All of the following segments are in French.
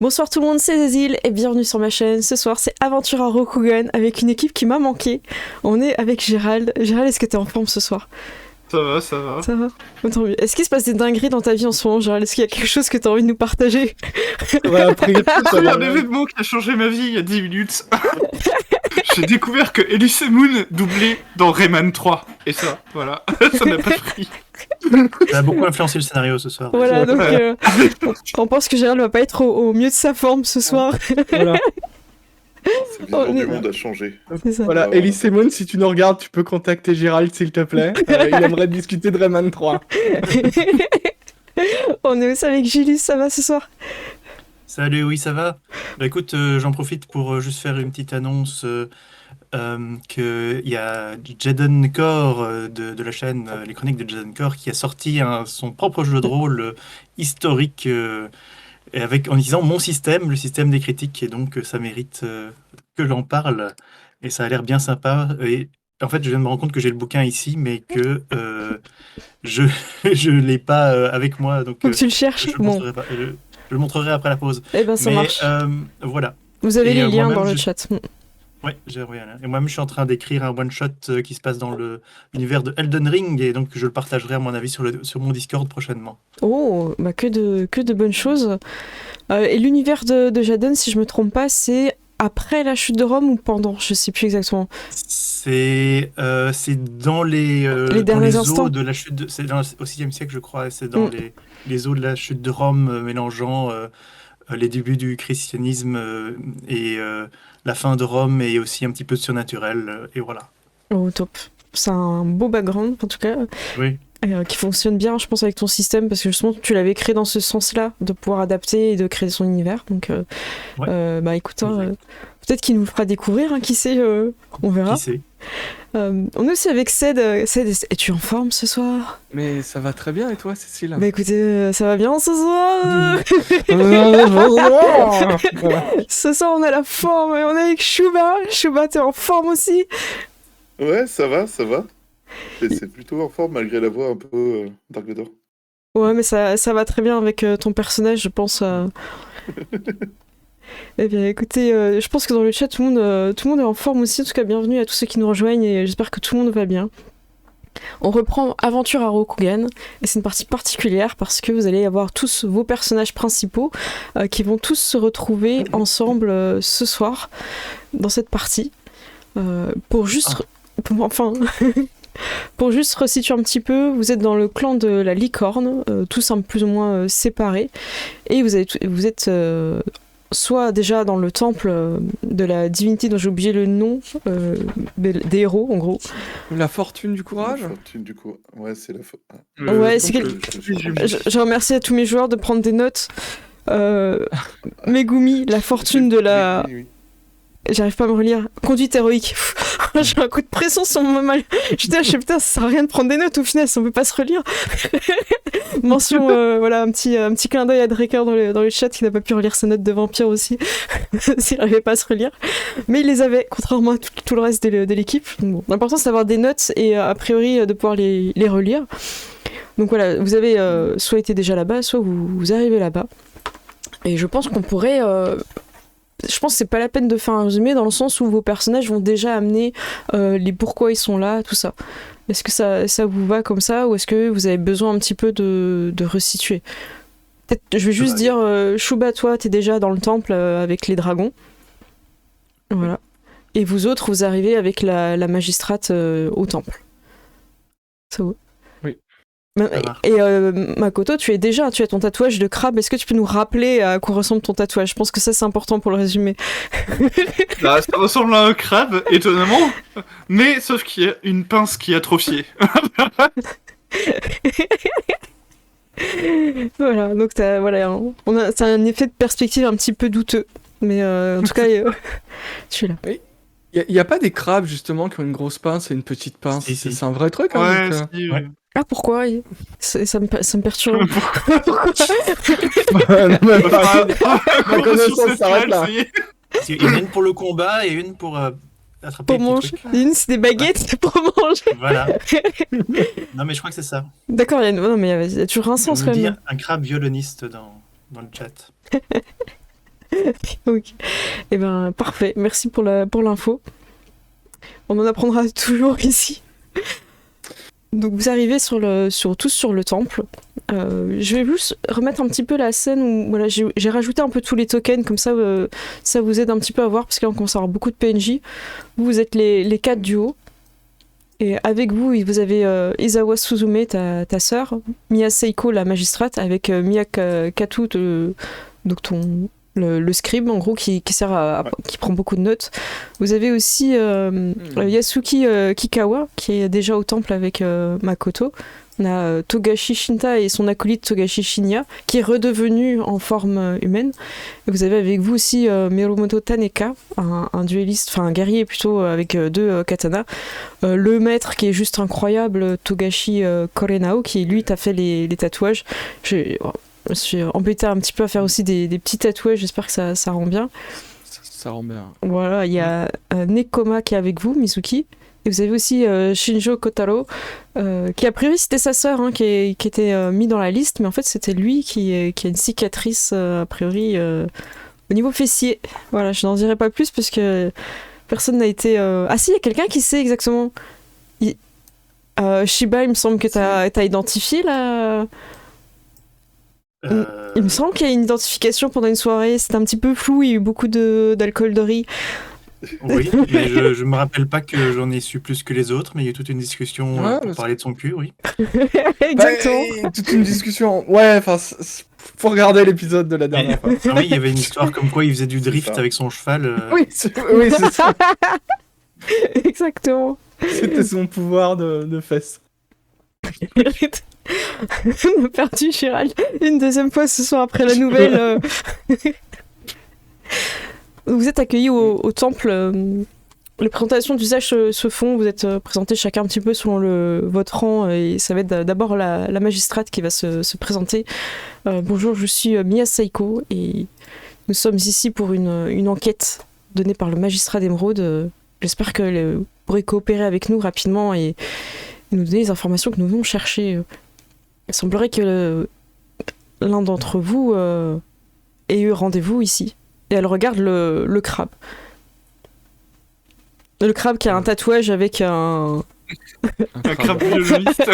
Bonsoir tout le monde, c'est Zézil et bienvenue sur ma chaîne. Ce soir, c'est Aventure à Rokugan avec une équipe qui m'a manqué. On est avec Gérald. Gérald, est-ce que t'es en forme ce soir? Ça va, ça va. Ça va. Tant mieux. Est-ce qu'il se passe des dingueries dans ta vie en ce moment, Gérald? Est-ce qu'il y a quelque chose que t'as envie de nous partager? Ouais, après, Il y a un événement qui a changé ma vie il y a 10 minutes. J'ai découvert que Elise Moon doublait dans Rayman 3. Et ça, voilà, ça m'a pas pris. Ça a beaucoup influencé le scénario ce soir. Voilà, donc on pense que Gérald va pas être au mieux de sa forme ce soir. Voilà. C'est bizarre, Oh, du monde a changé. C'est ça. Voilà, Elise Moon, si tu nous regardes, tu peux contacter Gérald, s'il te plaît. Il aimerait discuter de Rayman 3. On est aussi avec Julius, ça va ce soir? Salut, oui, ça va? Bah écoute, j'en profite pour juste faire une petite annonce qu'il y a Jaden Core de la chaîne Les Chroniques de Jaden Core qui a sorti son propre jeu de rôle historique et en disant mon système, le système des critiques, et donc ça mérite que j'en parle et ça a l'air bien sympa. Et en fait, je viens de me rendre compte que j'ai le bouquin ici, mais que je l'ai pas avec moi, donc Donc tu le cherches? je le Bon, montrerai pas. Je le montrerai après la pause. eh ben ça Mais marche. voilà. Vous avez et, les liens moi-même, dans le je- chat. Ouais, j'ai envoyé un lien. Et moi-même, je suis en train d'écrire un one-shot qui se passe dans l'univers de Elden Ring, et donc je le partagerai à mon avis sur mon Discord prochainement. Oh, bah que de bonnes choses. Et l'univers de Jaden, si je me trompe pas, c'est après la chute de Rome ou pendant? Je sais plus exactement. C'est dans dans derniers les instants. eaux de la chute au 6e siècle, je crois, et c'est dans Mm. les eaux de la chute de Rome, mélangeant les débuts du christianisme et la fin de Rome, et aussi un petit peu de surnaturel, et voilà. Oh, top. C'est un beau background, en tout cas, Oui, qui fonctionne bien, je pense, avec ton système, parce que justement, tu l'avais créé dans ce sens-là, de pouvoir adapter et de créer son univers. Donc, bah écoute, exact. peut-être qu'il nous le fera découvrir, hein, qui sait, on verra. Qui sait? On est aussi avec Ced. Ced, es-tu en forme ce soir? Mais ça va très bien, et toi, Cécile? Bah écoutez, ça va bien ce soir? Ce soir, on a la forme et on est avec Shuba. Shuba, t'es en forme aussi? Ouais, ça va, ça va. Et c'est plutôt en forme malgré la voix un peu Dark Vador. Ouais, mais ça va très bien avec ton personnage, je pense. Eh bien, écoutez, je pense que dans le chat, tout le monde est en forme aussi. En tout cas, bienvenue à tous ceux qui nous rejoignent et j'espère que tout le monde va bien. On reprend Aventure à Rokugan et c'est une partie particulière parce que vous allez avoir tous vos personnages principaux qui vont tous se retrouver ensemble ce soir dans cette partie pour juste... Enfin... Pour juste resituer un petit peu, vous êtes dans le clan de la licorne, tous plus ou moins séparés, et vous êtes soit déjà dans le temple de la divinité dont j'ai oublié le nom, des héros en gros. La fortune du courage? La fortune du coup. Ouais, c'est la Ouais, c'est je remercie à tous mes joueurs de prendre des notes. Megumi, la fortune de la... Oui. J'arrive pas à me relire. Conduite héroïque. J'ai un coup de pression sur mon mal. J'étais là, je sais, putain, ça sert à rien de prendre des notes au final, si on peut pas se relire. Mention, voilà, un petit clin d'œil à Draker dans le chat qui n'a pas pu relire ses notes de vampire aussi. S'il n'arrivait pas à se relire. Mais il les avait, contrairement à tout le reste de l'équipe. Donc bon, l'important c'est d'avoir des notes et a priori de pouvoir les relire. Donc voilà, vous avez soit été déjà là-bas, soit vous arrivez là-bas. Et je pense qu'on pourrait... Je pense que c'est pas la peine de faire un résumé dans le sens où vos personnages vont déjà amener les pourquoi ils sont là, tout ça. Est-ce que ça vous va comme ça ou est-ce que vous avez besoin un petit peu de resituer? Peut-être, je vais juste dire, Shuba, toi, t'es déjà dans le temple avec les dragons. Voilà. Et vous autres, vous arrivez avec la magistrate au temple. Ça va? Oui. Et Makoto, tu as ton tatouage de crabe. Est-ce que tu peux nous rappeler à quoi ressemble ton tatouage? Je pense que ça, c'est important pour le résumé. Là, ça ressemble à un crabe, étonnamment. Mais sauf qu'il y a une pince qui est atrophiée. Voilà, donc c'est un effet de perspective un petit peu douteux. Mais en tout cas, je suis là. Il y a pas des crabes, justement, qui ont une grosse pince et une petite pince? Si. C'est un vrai truc, hein, Ouais, donc, si, ouais. Ah, pourquoi? Ça me perturbe. Pourquoi? Non, mais Ah, Ma connaissance sur cette s'arrête toile, là. ça y est. Il y en a une pour le combat et une pour attraper Pour les petits manger. trucs. Une, c'est des baguettes, c'est pour manger. Voilà. Non, mais je crois que c'est ça. D'accord, non, mais il y a toujours un Je sens vous quand dis même. un crabe violoniste dans le chat. Ok. Eh ben, parfait. Merci pour l'info. On en apprendra toujours ici. Donc vous arrivez tous sur le temple. Je vais juste remettre un petit peu la scène où voilà, j'ai rajouté un peu tous les tokens, comme ça ça vous aide un petit peu à voir, parce que là on commence à avoir beaucoup de PNJ. Vous êtes les 4 duos. Et avec vous, vous avez Izawa Suzume, ta sœur, Mia Seiko, la magistrate, avec Mia Katu, donc le scribe, en gros, qui sert qui prend beaucoup de notes. Vous avez aussi Yasuki Kikawa, qui est déjà au temple avec Makoto. On a Togashi Shinta et son acolyte Togashi Shinya, qui est redevenu en forme humaine. Et vous avez avec vous aussi Miromoto Taneka, un duelliste, enfin un guerrier plutôt, avec 2 katanas. Le maître qui est juste incroyable, Togashi Korenao, qui lui t'a fait les tatouages. Je me suis embêtée un petit peu à faire aussi des petits tatouages, j'espère que ça rend bien. Ça rend bien. Voilà, il y a Nekoma qui est avec vous, Mizuki. Et vous avez aussi Shinjo Kotaro, qui a priori c'était sa sœur qui était mis dans la liste, mais en fait c'était lui qui a une cicatrice a priori au niveau fessier. Voilà, je n'en dirai pas plus parce que personne n'a été... Ah si, il y a quelqu'un qui sait exactement. Shiba, il me semble que t'as identifié là. Il me semble qu'il y a une identification pendant une soirée, c'était un petit peu flou, il y a eu beaucoup d'alcool de riz. Oui, mais je me rappelle pas que j'en ai su plus que les autres, mais il y a eu toute une discussion pour parler de son cul, oui. Exactement. Toute une discussion. Ouais, enfin, faut regarder l'épisode de la dernière fois. Ah oui, il y avait une histoire comme quoi il faisait du drift avec son cheval. Oui, c'est ça. Exactement. C'était son pouvoir de fesses. On a perdu Gérald une deuxième fois ce soir après la nouvelle. Vous êtes accueillis au temple. Les présentations d'usage se font. Vous êtes présentés chacun un petit peu selon votre rang. Et ça va être d'abord la magistrate qui va se présenter. Bonjour, je suis Mia Seiko et nous sommes ici pour une enquête donnée par le magistrat d'Émeraude. J'espère que vous pourrez coopérer avec nous rapidement et nous donner les informations que nous venons chercher. Il semblerait que l'un d'entre vous ait eu rendez-vous ici. Et elle regarde le crabe. Le crabe qui a un tatouage avec un crabe violoniste.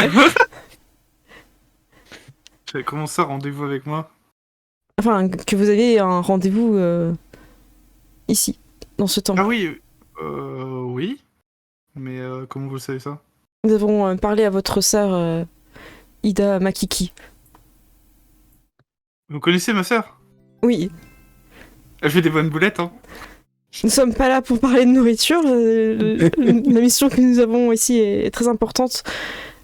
Comment ça, rendez-vous avec moi? Enfin, que vous avez un rendez-vous ici, dans ce temple. Ah oui, oui. Mais comment vous le savez ça? Nous avons parlé à votre sœur Ida Makiki. Vous connaissez ma sœur? Oui. Elle fait des bonnes boulettes, hein. Nous ne sommes pas là pour parler de nourriture. La mission que nous avons ici est très importante.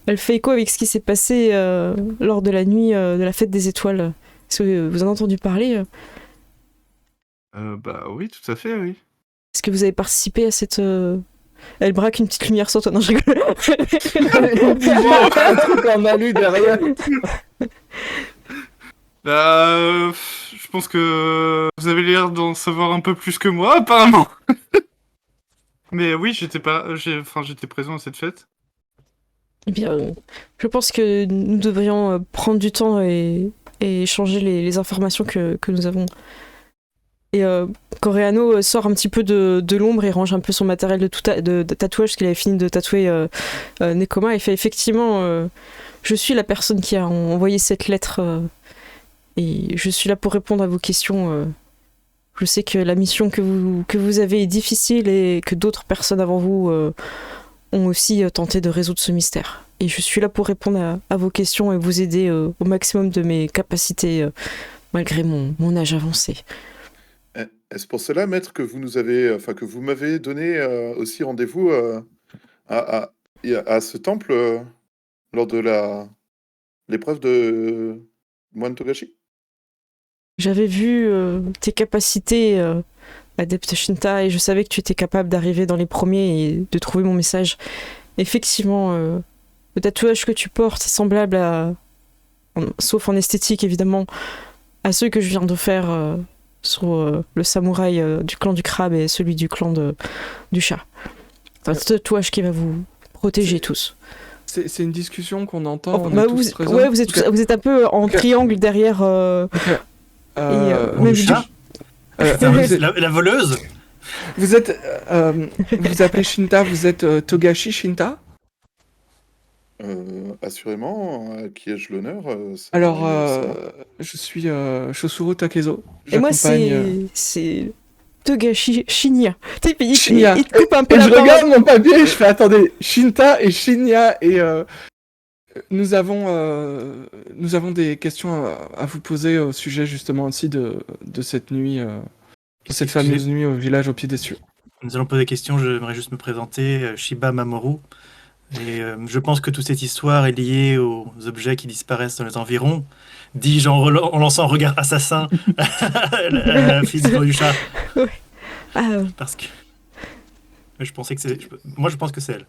Elle fait écho avec ce qui s'est passé lors de la nuit de la fête des étoiles. Est-ce que vous en avez entendu parler? Bah oui, tout à fait, oui. Est-ce que vous avez participé à cette... Elle braque une petite lumière sur toi. Non, je rigole. Un truc en alu derrière. Bah, je pense que vous avez l'air d'en savoir un peu plus que moi, apparemment. Mais oui, j'étais présent à cette fête. Eh bien, je pense que nous devrions prendre du temps et échanger les informations que nous avons. Et Coreano sort un petit peu de l'ombre et range un peu son matériel de tatouage, parce qu'il avait fini de tatouer Nekoma, et fait effectivement, je suis la personne qui a envoyé cette lettre, et je suis là pour répondre à vos questions. Je sais que la mission que vous avez est difficile et que d'autres personnes avant vous ont aussi tenté de résoudre ce mystère. Et je suis là pour répondre à vos questions et vous aider au maximum de mes capacités, malgré mon âge avancé. Est-ce pour cela, maître, que vous m'avez donné aussi rendez-vous à ce temple lors de l'épreuve de Moine Togashi? J'avais vu tes capacités, Adepte Shinta, et je savais que tu étais capable d'arriver dans les premiers et de trouver mon message. Effectivement, le tatouage que tu portes est semblable sauf en esthétique évidemment, à ceux que je viens de faire sur le samouraï du clan du crabe et celui du clan du chat. C'est un tatouage qui va vous protéger tous. C'est une discussion qu'on entend. Vous êtes un peu en triangle derrière. Du La voleuse. Vous êtes... vous vous appelez Shinta, vous êtes Togashi Shinta? Assurément, à qui ai-je l'honneur Alors, je suis Shosuro Takezo. Et moi, J'accompagne, c'est Togashi Shinya. Tu sais, Shinya. il te coupe un peu Et la je parole. regarde mon papier, je fais attendez, Shinta et Shinya et nous avons des questions à vous poser au sujet justement aussi de cette nuit, de cette fameuse nuit au village au pied des cieux. Nous allons poser des questions. J'aimerais juste me présenter, Shiba Mamoru. Et je pense que toute cette histoire est liée aux objets qui disparaissent dans les environs. Dis-je en lançant un regard assassin à la fille du chat. Ah, Parce que je pensais que c'est. Moi, je pense que c'est elle.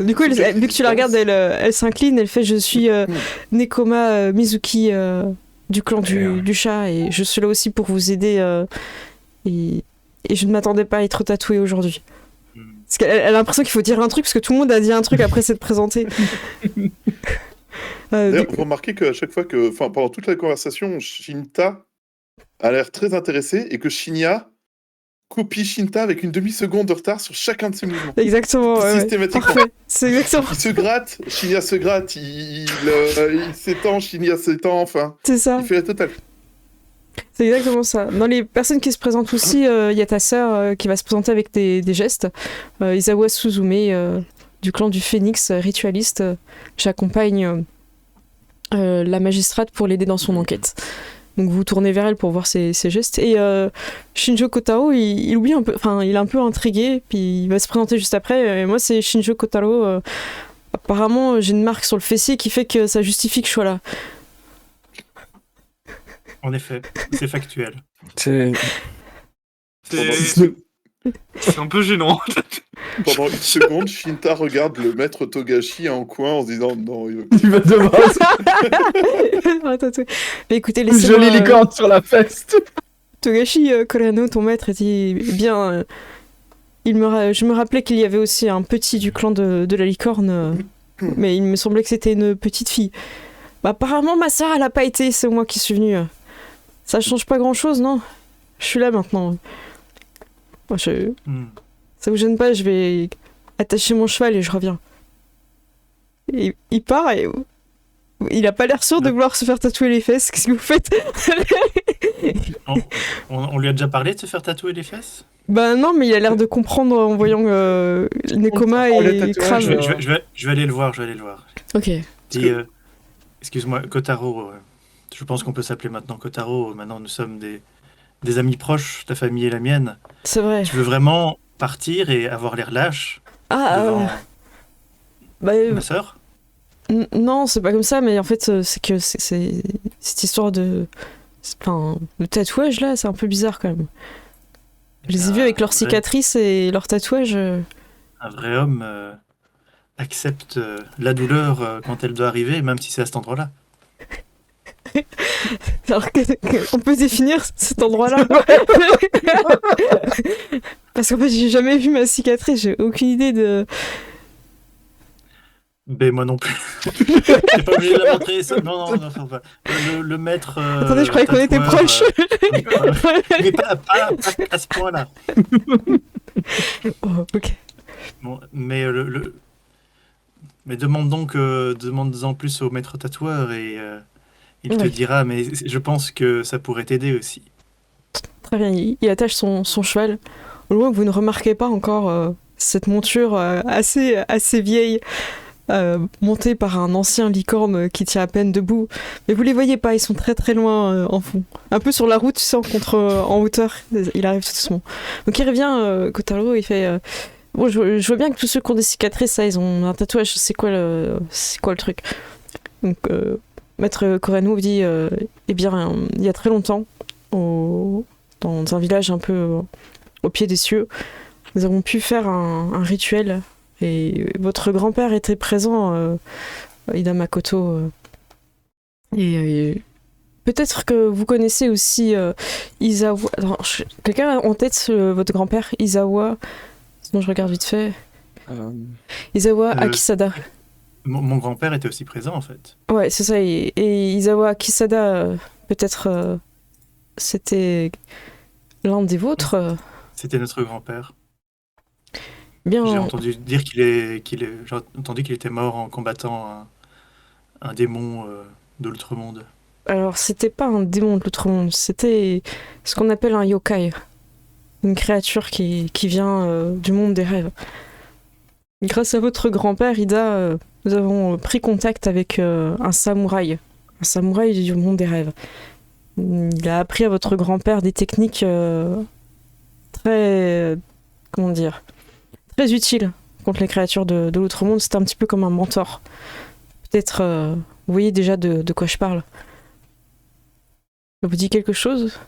du coup, vu que tu la regardes, elle s'incline, elle fait je suis Nekoma Mizuki du clan du chat et je suis là aussi pour vous aider et je ne m'attendais pas à être tatouée aujourd'hui. Parce qu'elle a l'impression qu'il faut dire un truc parce que tout le monde a dit un truc après s'être présenté. D'ailleurs, vous remarquez qu'à chaque fois pendant toute la conversation, Shinta a l'air très intéressé et que Shinya copie Shinta avec une demi-seconde de retard sur chacun de ses mouvements. Exactement. Systématiquement. Parfait. C'est exactement. Il se gratte, Shinya se gratte, il s'étend, Shinya s'étend, enfin. C'est ça. Il fait la totale. C'est exactement ça. Dans les personnes qui se présentent aussi, il y a ta sœur qui va se présenter avec des gestes. Izawa Suzume du clan du Phénix, ritualiste. J'accompagne la magistrate pour l'aider dans son enquête. Donc vous tournez vers elle pour voir ses gestes. Et Shinjo Kotaro, il oublie un peu, enfin il est un peu intrigué, puis il va se présenter juste après. Et moi c'est Shinjo Kotaro. Apparemment j'ai une marque sur le fessier qui fait que ça justifie que je sois là. En effet, c'est factuel. C'est un peu gênant. Pendant une seconde, Shinta regarde le maître Togashi en coin en se disant non. Tu vas devoir Mais écoutez, une laissez-moi... jolie licorne sur la feste. Togashi Korano, ton maître, dit bien. Je me rappelais qu'il y avait aussi un petit du clan de la licorne, mais il me semblait que c'était une petite fille. Bah, apparemment, ma sœur, elle a pas été, c'est moi qui suis venue. Ça change pas grand-chose, non? Je suis là maintenant. Moi, ça vous gêne pas, je vais attacher mon cheval et je reviens. Et il part et il a pas l'air sûr de vouloir se faire tatouer les fesses. Qu'est-ce que vous faites? On lui a déjà parlé de se faire tatouer les fesses? Bah non, mais il a l'air de comprendre en voyant Nekoma et Crave. Je vais aller le voir, Ok. Excuse-moi, Kotaro, je pense qu'on peut s'appeler maintenant Kotaro. Maintenant, nous sommes des amis proches, ta famille et la mienne. C'est vrai. Tu veux vraiment partir et avoir l'air lâche devant ma sœur? Non, c'est pas comme ça, mais en fait, c'est que c'est cette histoire de tatouage là, c'est un peu bizarre quand même. Je les ai vus avec leurs cicatrices et leurs tatouages. Un vrai homme accepte la douleur quand elle doit arriver, même si c'est à cet endroit-là. Alors on peut définir cet endroit-là. Parce qu'en fait, j'ai jamais vu ma cicatrice, j'ai aucune idée de. Ben moi non plus. T'es pas obligé de la montrer. Non, enfin, le maître. Attendez, je croyais qu'on était proches. Mais pas à ce point-là. Oh, ok. Bon, mais mais demande-en plus au maître tatoueur et il te dira. Mais je pense que ça pourrait t'aider aussi. Très bien, il attache son cheval. Au loin, vous ne remarquez pas encore cette monture assez vieille, montée par un ancien licorne qui tient à peine debout. Mais vous les voyez pas, ils sont très très loin en fond. Un peu sur la route, tu sais, en hauteur. Il arrive tout doucement. Donc il revient, Kotaro, il fait... Bon, je vois bien que tous ceux qui ont des cicatrices, ça, ils ont un tatouage, c'est quoi le truc? Donc, Maître Korano vous dit, eh bien, il y a très longtemps, dans un village un peu au pied des cieux, nous avons pu faire un rituel, et votre grand-père était présent, Ida Makoto, et peut-être que vous connaissez aussi Izawa... Quelqu'un a en tête votre grand-père, Izawa... Sinon je regarde vite fait. Izawa Akisada. Mon grand-père était aussi présent en fait. Ouais, c'est ça. Et Izawa Akisada, peut-être c'était l'un des vôtres, C'était notre grand-père. bien, J'ai entendu dire j'ai entendu qu'il était mort en combattant un démon de l'outre-monde. alors c'était pas un démon de l'autre monde, c'était ce qu'on appelle un yokai, une créature qui vient du monde des rêves. Grâce à votre grand-père, Ida, nous avons pris contact avec un samouraï du monde des rêves. Il a appris à votre grand-père des techniques très, comment dire, très utiles contre les créatures de l'autre monde. C'était un petit peu comme un mentor. Peut-être, vous voyez déjà de quoi je parle. Ça vous dit quelque chose?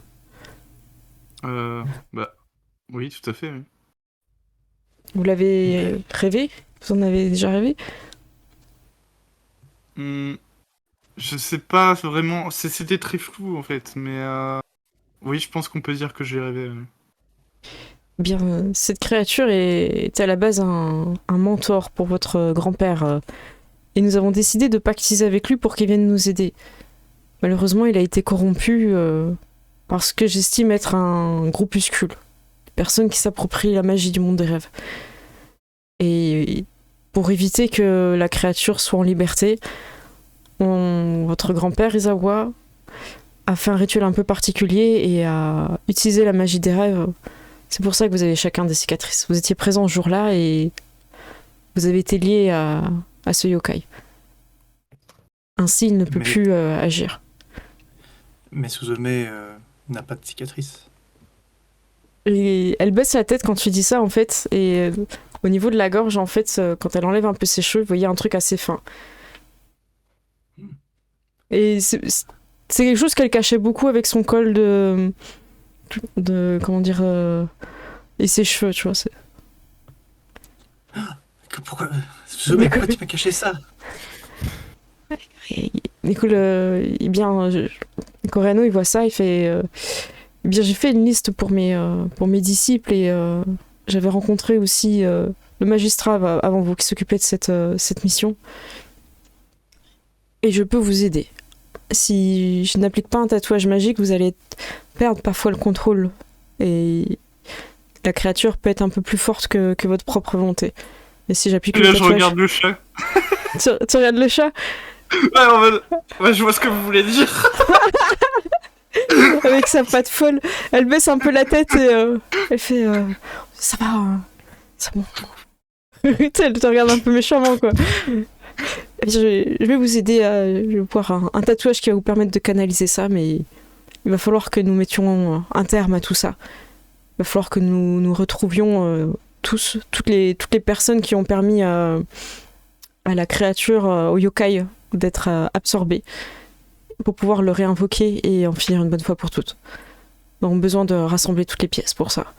Bah, oui, tout à fait. Oui. Vous l'avez rêvé? Vous en avez déjà rêvé? Je sais pas vraiment. C'était très flou en fait, mais oui, je pense qu'on peut dire que j'ai rêvé. Bien, cette créature est à la base un mentor pour votre grand-père. Et nous avons décidé de pactiser avec lui pour qu'il vienne nous aider. Malheureusement, il a été corrompu parce que j'estime être un groupuscule. Personne qui s'approprie la magie du monde des rêves. Et pour éviter que la créature soit en liberté, votre grand-père, Izawa, a fait un rituel un peu particulier et a utilisé la magie des rêves. C'est pour ça que vous avez chacun des cicatrices. Vous étiez présents ce jour-là et vous avez été liés à ce yokai. Ainsi, il ne peut plus agir. Mais Suzume n'a pas de cicatrice. Et elle baisse la tête quand tu dis ça, en fait, et au niveau de la gorge, en fait, quand elle enlève un peu ses cheveux, vous voyez un truc assez fin. Et c'est quelque chose qu'elle cachait beaucoup avec son col de comment dire, et ses cheveux, tu vois. Pourquoi Suzume, pourquoi tu m'as caché ça? Eh bien, Coréano, il voit ça, il fait... eh bien, j'ai fait une liste pour mes disciples et j'avais rencontré aussi le magistrat avant vous qui s'occupait de cette mission. Et je peux vous aider. Si je n'applique pas un tatouage magique, vous allez perdre parfois le contrôle. Et la créature peut être un peu plus forte que votre propre volonté. Et si j'applique Et le là, je tatouage... regarde le chat. Tu regardes le chat Ouais, en mode... Ouais, je vois ce que vous voulez dire. avec sa patte folle. Elle baisse un peu la tête et elle fait ça va, hein. C'est bon. Elle te regarde un peu méchamment, quoi. Je vais vous aider je vais voir un tatouage qui va vous permettre de canaliser ça, mais il va falloir que nous mettions un terme à tout ça. Il va falloir que nous retrouvions toutes les personnes qui ont permis à la créature, au yokai, d'être absorbée, pour pouvoir le réinvoquer et en finir une bonne fois pour toutes. Nous avons besoin de rassembler toutes les pièces pour ça.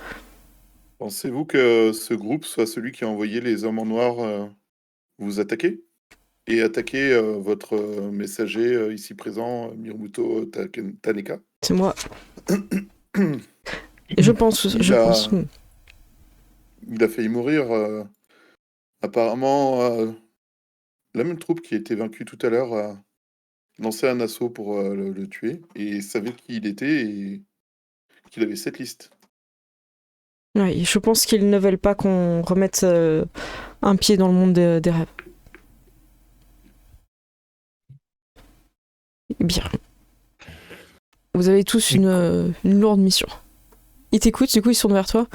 Pensez-vous que ce groupe soit celui qui a envoyé les hommes en noir vous attaquer et attaquer votre messager ici présent, Miromuto Taneka? C'est moi. Je pense. Il a failli mourir. Apparemment, la même troupe qui a été vaincue tout à l'heure a lancé un assaut pour le tuer et savait qui il était et qu'il avait cette liste. Oui, je pense qu'ils ne veulent pas qu'on remette un pied dans le monde des rêves. Bien. Vous avez tous une lourde mission. Ils t'écoutent, du coup ils se tournent vers toi.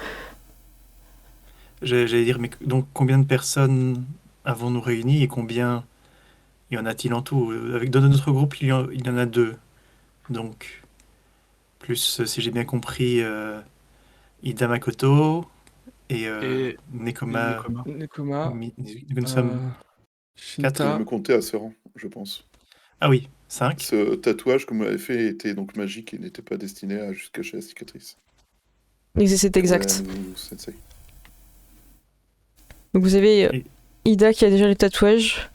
J'allais dire, mais donc combien de personnes avons-nous réunis et combien y en a-t-il en tout? Dans notre groupe, il y en a 2. Donc, plus, si j'ai bien compris, Ida Makoto et Nekoma. Nekoma, Nous sommes... Vous pouvez Shinta, me compter à ce rang, je pense. Ah oui, 5. Ce tatouage que vous m'avez fait était donc magique et n'était pas destiné à juste cacher la cicatrice. C'est exact. Sensei. Donc vous avez Ida qui a déjà les tatouages.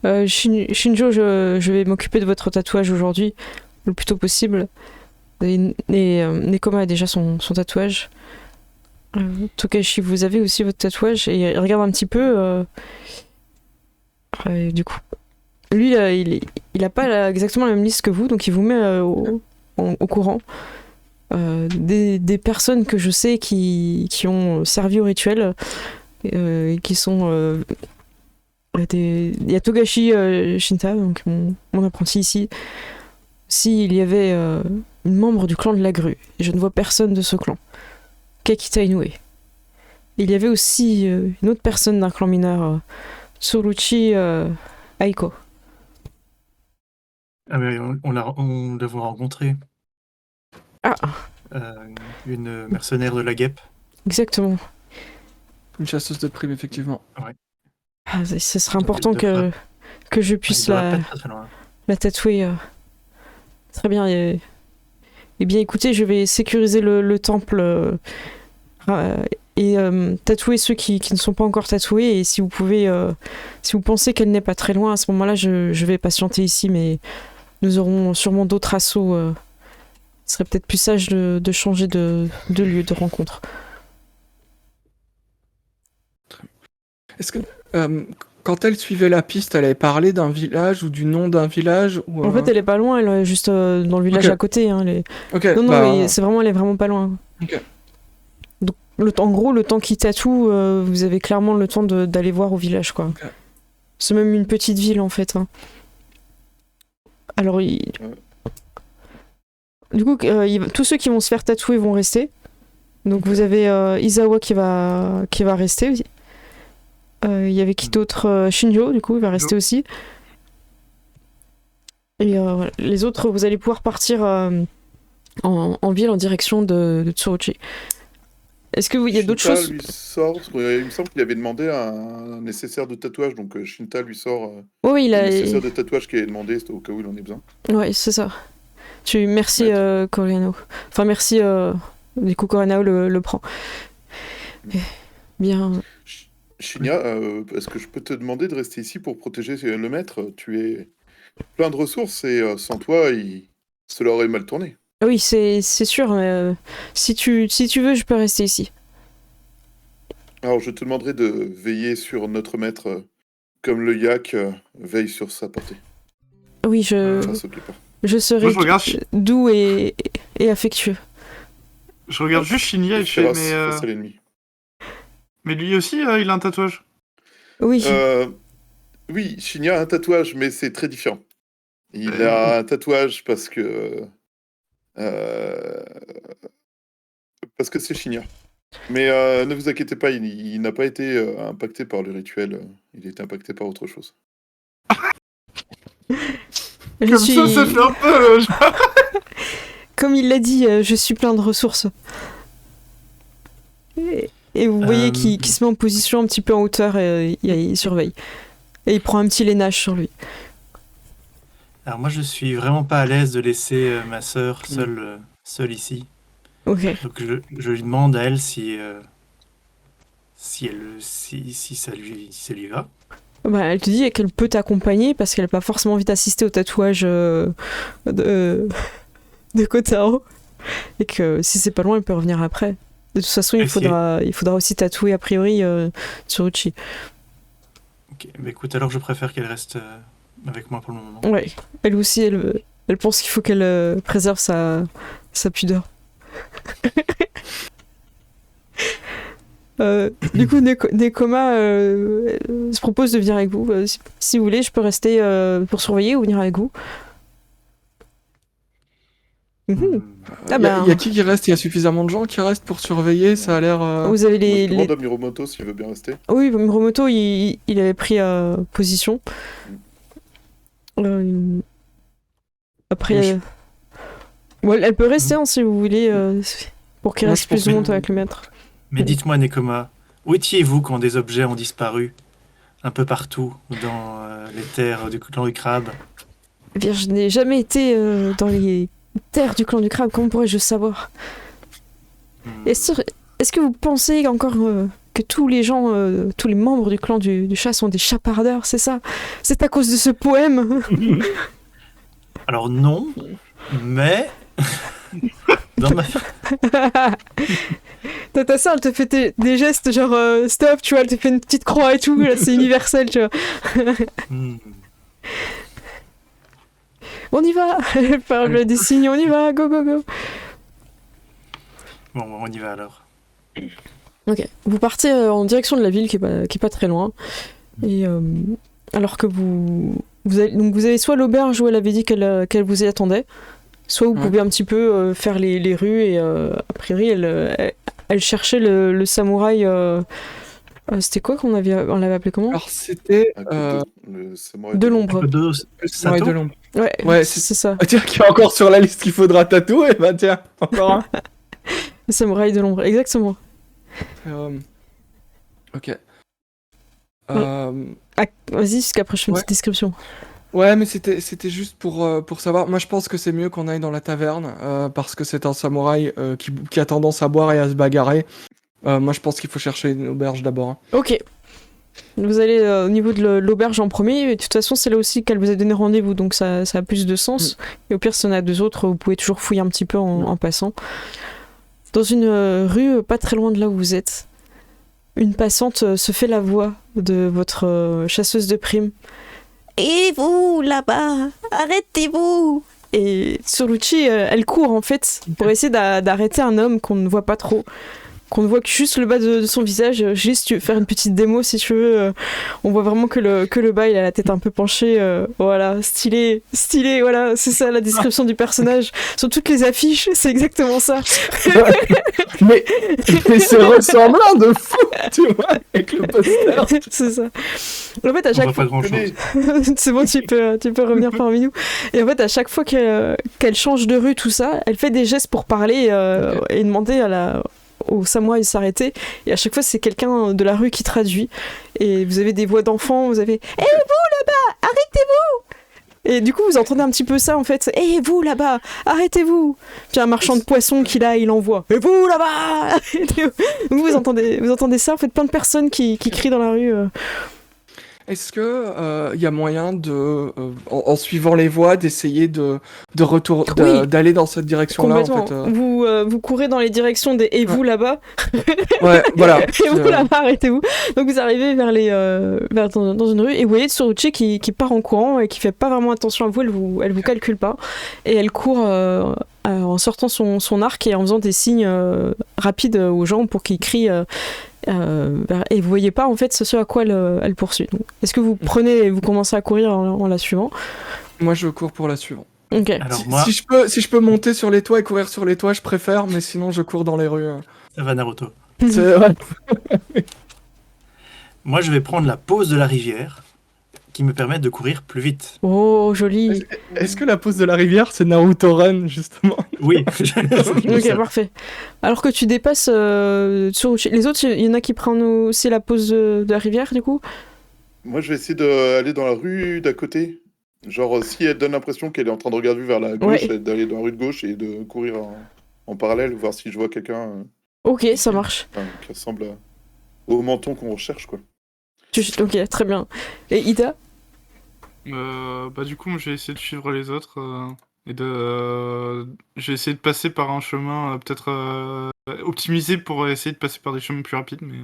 Shinjo, je vais m'occuper de votre tatouage aujourd'hui, le plus tôt possible. Et Nekoma a déjà son tatouage. Tokashi, vous avez aussi votre tatouage. Et il regarde un petit peu. Du coup, lui, il a pas exactement la même liste que vous, donc il vous met au courant. des personnes que je sais qui ont servi au rituel, qui sont... il y a Togashi Shinta, donc mon apprenti ici. S'il y avait une membre du clan de la grue, et je ne vois personne de ce clan, Kakita Inoue. Il y avait aussi une autre personne d'un clan mineur, Tsuruchi Aiko. Ah, mais on l'a rencontré. Ah, Une mercenaire de la guêpe. exactement. Une chasseuse de primes, effectivement. Ah, ce serait Donc, important elle que je puisse Il doit pas être très, très loin. la tatouer. Très bien. Eh bien, écoutez, je vais sécuriser le temple et tatouer ceux qui ne sont pas encore tatoués. Et si vous pouvez, si vous pensez qu'elle n'est pas très loin, à ce moment-là, je vais patienter ici, mais nous aurons sûrement d'autres assauts. Ce serait peut-être plus sage de changer de lieu de rencontre. Est-ce que quand elle suivait la piste, elle avait parlé d'un village ou du nom d'un village ou, En fait, elle est pas loin, elle est juste dans le village Ok. à côté. Hein, Ok, Non, bah, mais elle est vraiment pas loin. Ok. Donc, en gros, le temps qu'il tatoue, vous avez clairement le temps d'aller voir au village, quoi. Ok. C'est même une petite ville, en fait. Hein. Alors, du coup, tous ceux qui vont se faire tatouer vont rester. Donc, vous avez Izawa qui va rester aussi. Il y avait qui d'autre Shinjo, du coup, il va rester aussi. Et voilà. Les autres, vous allez pouvoir partir en ville en direction de Tsuruchi. Est-ce qu'il y a d'autres Shinta choses? lui sort, parce qu'il me semble qu'il avait demandé un nécessaire de tatouage, donc Shinta lui sort Oui, le nécessaire de tatouage qu'il avait demandé, c'était au cas où il en ait besoin. Ouais, c'est ça. Merci Coriano. Enfin, merci. Du coup, Coriano le prend. Bien. Shinya, est-ce que je peux te demander de rester ici pour protéger le maître? Tu es plein de ressources et sans toi, cela aurait mal tourné. Oui, c'est sûr. Mais, si tu veux, je peux rester ici. Alors, je te demanderai de veiller sur notre maître comme le yak veille sur sa portée. Oui, Face au clipper. je serai Moi, je regarde doux et affectueux. Je regarde juste Shinya et je fais, Face à l'ennemi. mais lui aussi, il a un tatouage. Oui. Oui, Shinya a un tatouage, mais c'est très différent. Il a un tatouage parce que c'est Shinya. Mais ne vous inquiétez pas, il n'a pas été impacté par le rituel. Il a été impacté par autre chose. Je suis... Ça fait un peu... Comme il l'a dit, je suis plein de ressources. Et vous voyez qu'il se met en position un petit peu en hauteur et il surveille. Et il prend un petit lainage sur lui. Alors moi, je suis vraiment pas à l'aise de laisser ma sœur seule ici. Ok. Donc je lui demande à elle si ça lui va. Bah, elle te dit qu'elle peut t'accompagner parce qu'elle n'a pas forcément envie d'assister au tatouage de Kotaro. Et que si c'est pas loin, elle peut revenir après. De toute façon, il faudra aussi tatouer a priori Tsuruchi. Ok, bah écoute, alors je préfère qu'elle reste avec moi pour le moment. Ouais. Elle aussi, elle pense qu'il faut qu'elle préserve sa pudeur. Du coup, Nekoma se propose de venir avec vous. Si vous voulez, je peux rester pour surveiller ou venir avec vous. Mhm. Ah il y a qui reste? Il y a suffisamment de gens qui restent pour surveiller, ça a l'air... Vous avez Moi, je les... demande à Miromoto s'il veut bien rester. Oui, Miromoto, il avait pris position. Après... Ouais, elle peut rester hein, si vous voulez, pour qu'il Moi, reste je pense plus de monde que- avec le maître. Mais dites-moi, Nekoma, où étiez-vous quand des objets ont disparu un peu partout dans les terres du clan du crabe? Eh bien, je n'ai jamais été dans les terres du clan du crabe, comment pourrais-je savoir? Est-ce que vous pensez encore que tous les gens, tous les membres du clan du chat sont des chapardeurs, c'est ça? C'est à cause de ce poème? Alors non, mais dans ma... Ta sœur, elle te fait des gestes genre stop, tu vois, elle te fait une petite croix et tout, là, c'est universel, tu vois. Hmm. On y va! Elle parle des signes, on y va, go, go, go! Bon, on y va alors. Ok. Vous partez en direction de la ville qui est pas très loin. Et alors que vous avez soit l'auberge où elle avait dit qu'elle vous y attendait, soit vous pouvez un petit peu faire les rues et a priori elle cherchait le samouraï. C'était quoi on l'avait appelé comment? Alors c'était Le samouraï De l'ombre. Le Samouraï de l'ombre. Ouais, c'est c'est ça. Ah, tiens, qui est encore sur la liste qu'il faudra tatouer, bah tiens, encore un. Le samouraï de l'ombre, exactement. Ok. Vas-y, jusqu'après je fais une petite description. Ouais, mais c'était juste pour savoir. Moi, je pense que c'est mieux qu'on aille dans la taverne, parce que c'est un samouraï qui a tendance à boire et à se bagarrer. Moi, je pense qu'il faut chercher une auberge d'abord. Hein. Ok. Vous allez au niveau de l'auberge en premier, et de toute façon, c'est là aussi qu'elle vous a donné rendez-vous, donc ça a plus de sens. Et au pire, si on a deux autres, vous pouvez toujours fouiller un petit peu en passant. Dans une rue pas très loin de là où vous êtes, une passante se fait la voix de votre chasseuse de primes. Et vous, là-bas, arrêtez-vous! Et Tsuruchi, elle court en fait pour essayer d'arrêter un homme qu'on ne voit pas trop, qu'on ne voit que juste le bas de son visage. Juste, tu veux faire une petite démo si tu veux. On voit vraiment que le bas, il a la tête un peu penchée. Voilà, stylé, voilà, c'est ça la description du personnage. Sur toutes les affiches, c'est exactement ça. mais c'est ressemblant de fou, tu vois, avec le poster. C'est ça. En fait, à chaque fois... pas grand-chose. C'est bon, tu peux revenir parmi nous. Et en fait, à chaque fois qu'elle change de rue, tout ça, elle fait des gestes pour parler et demander au samouraï de s'arrêter. Et à chaque fois, c'est quelqu'un de la rue qui traduit. Et vous avez des voix d'enfants, vous avez « Eh, vous, là-bas, arrêtez-vous !» Et du coup, vous entendez un petit peu ça, en fait. « Eh, vous, là-bas, arrêtez-vous !» Puis un marchand de poissons il envoie « Et vous, là-bas !» vous entendez ça, en fait, plein de personnes qui crient dans la rue. Est-ce que y a moyen de, en suivant les voies, d'essayer d'aller dans cette direction-là en fait Vous courez dans les directions des et vous là-bas. Ouais, voilà. Et vous là-bas, arrêtez-vous. Donc vous arrivez dans une rue et vous voyez Tsuruchi qui part en courant et qui fait pas vraiment attention à vous, elle vous calcule pas et elle court en sortant son arc et en faisant des signes rapides aux gens pour qu'ils crient. Et vous voyez pas en fait ce à quoi elle poursuit. Donc, est-ce que vous prenez et vous commencez à courir en la suivant? Moi je cours pour la suivante. Ok. Alors, Si je peux monter sur les toits et courir sur les toits, je préfère, mais sinon je cours dans les rues. Ça va, Naruto. C'est vrai. Moi, je vais prendre la pause de la rivière qui me permet de courir plus vite. Oh, joli. Est-ce que la pause de la rivière, c'est Naruto Run, justement? Oui. Ok, parfait. Alors que tu dépasses Tsuruchi, les autres, il y en a qui prennent aussi la pause de la rivière, du coup? Moi, je vais essayer d'aller dans la rue d'à côté. Genre, si elle donne l'impression qu'elle est en train de regarder vers la gauche, d'aller dans la rue de gauche et de courir en parallèle, voir si je vois quelqu'un Ok, ça marche. qui ressemble au menton qu'on recherche, quoi. Ok, très bien. Et Ida? Du coup, moi, je vais essayer de suivre les autres je vais essayer de passer par un chemin peut-être optimisé pour essayer de passer par des chemins plus rapides, mais...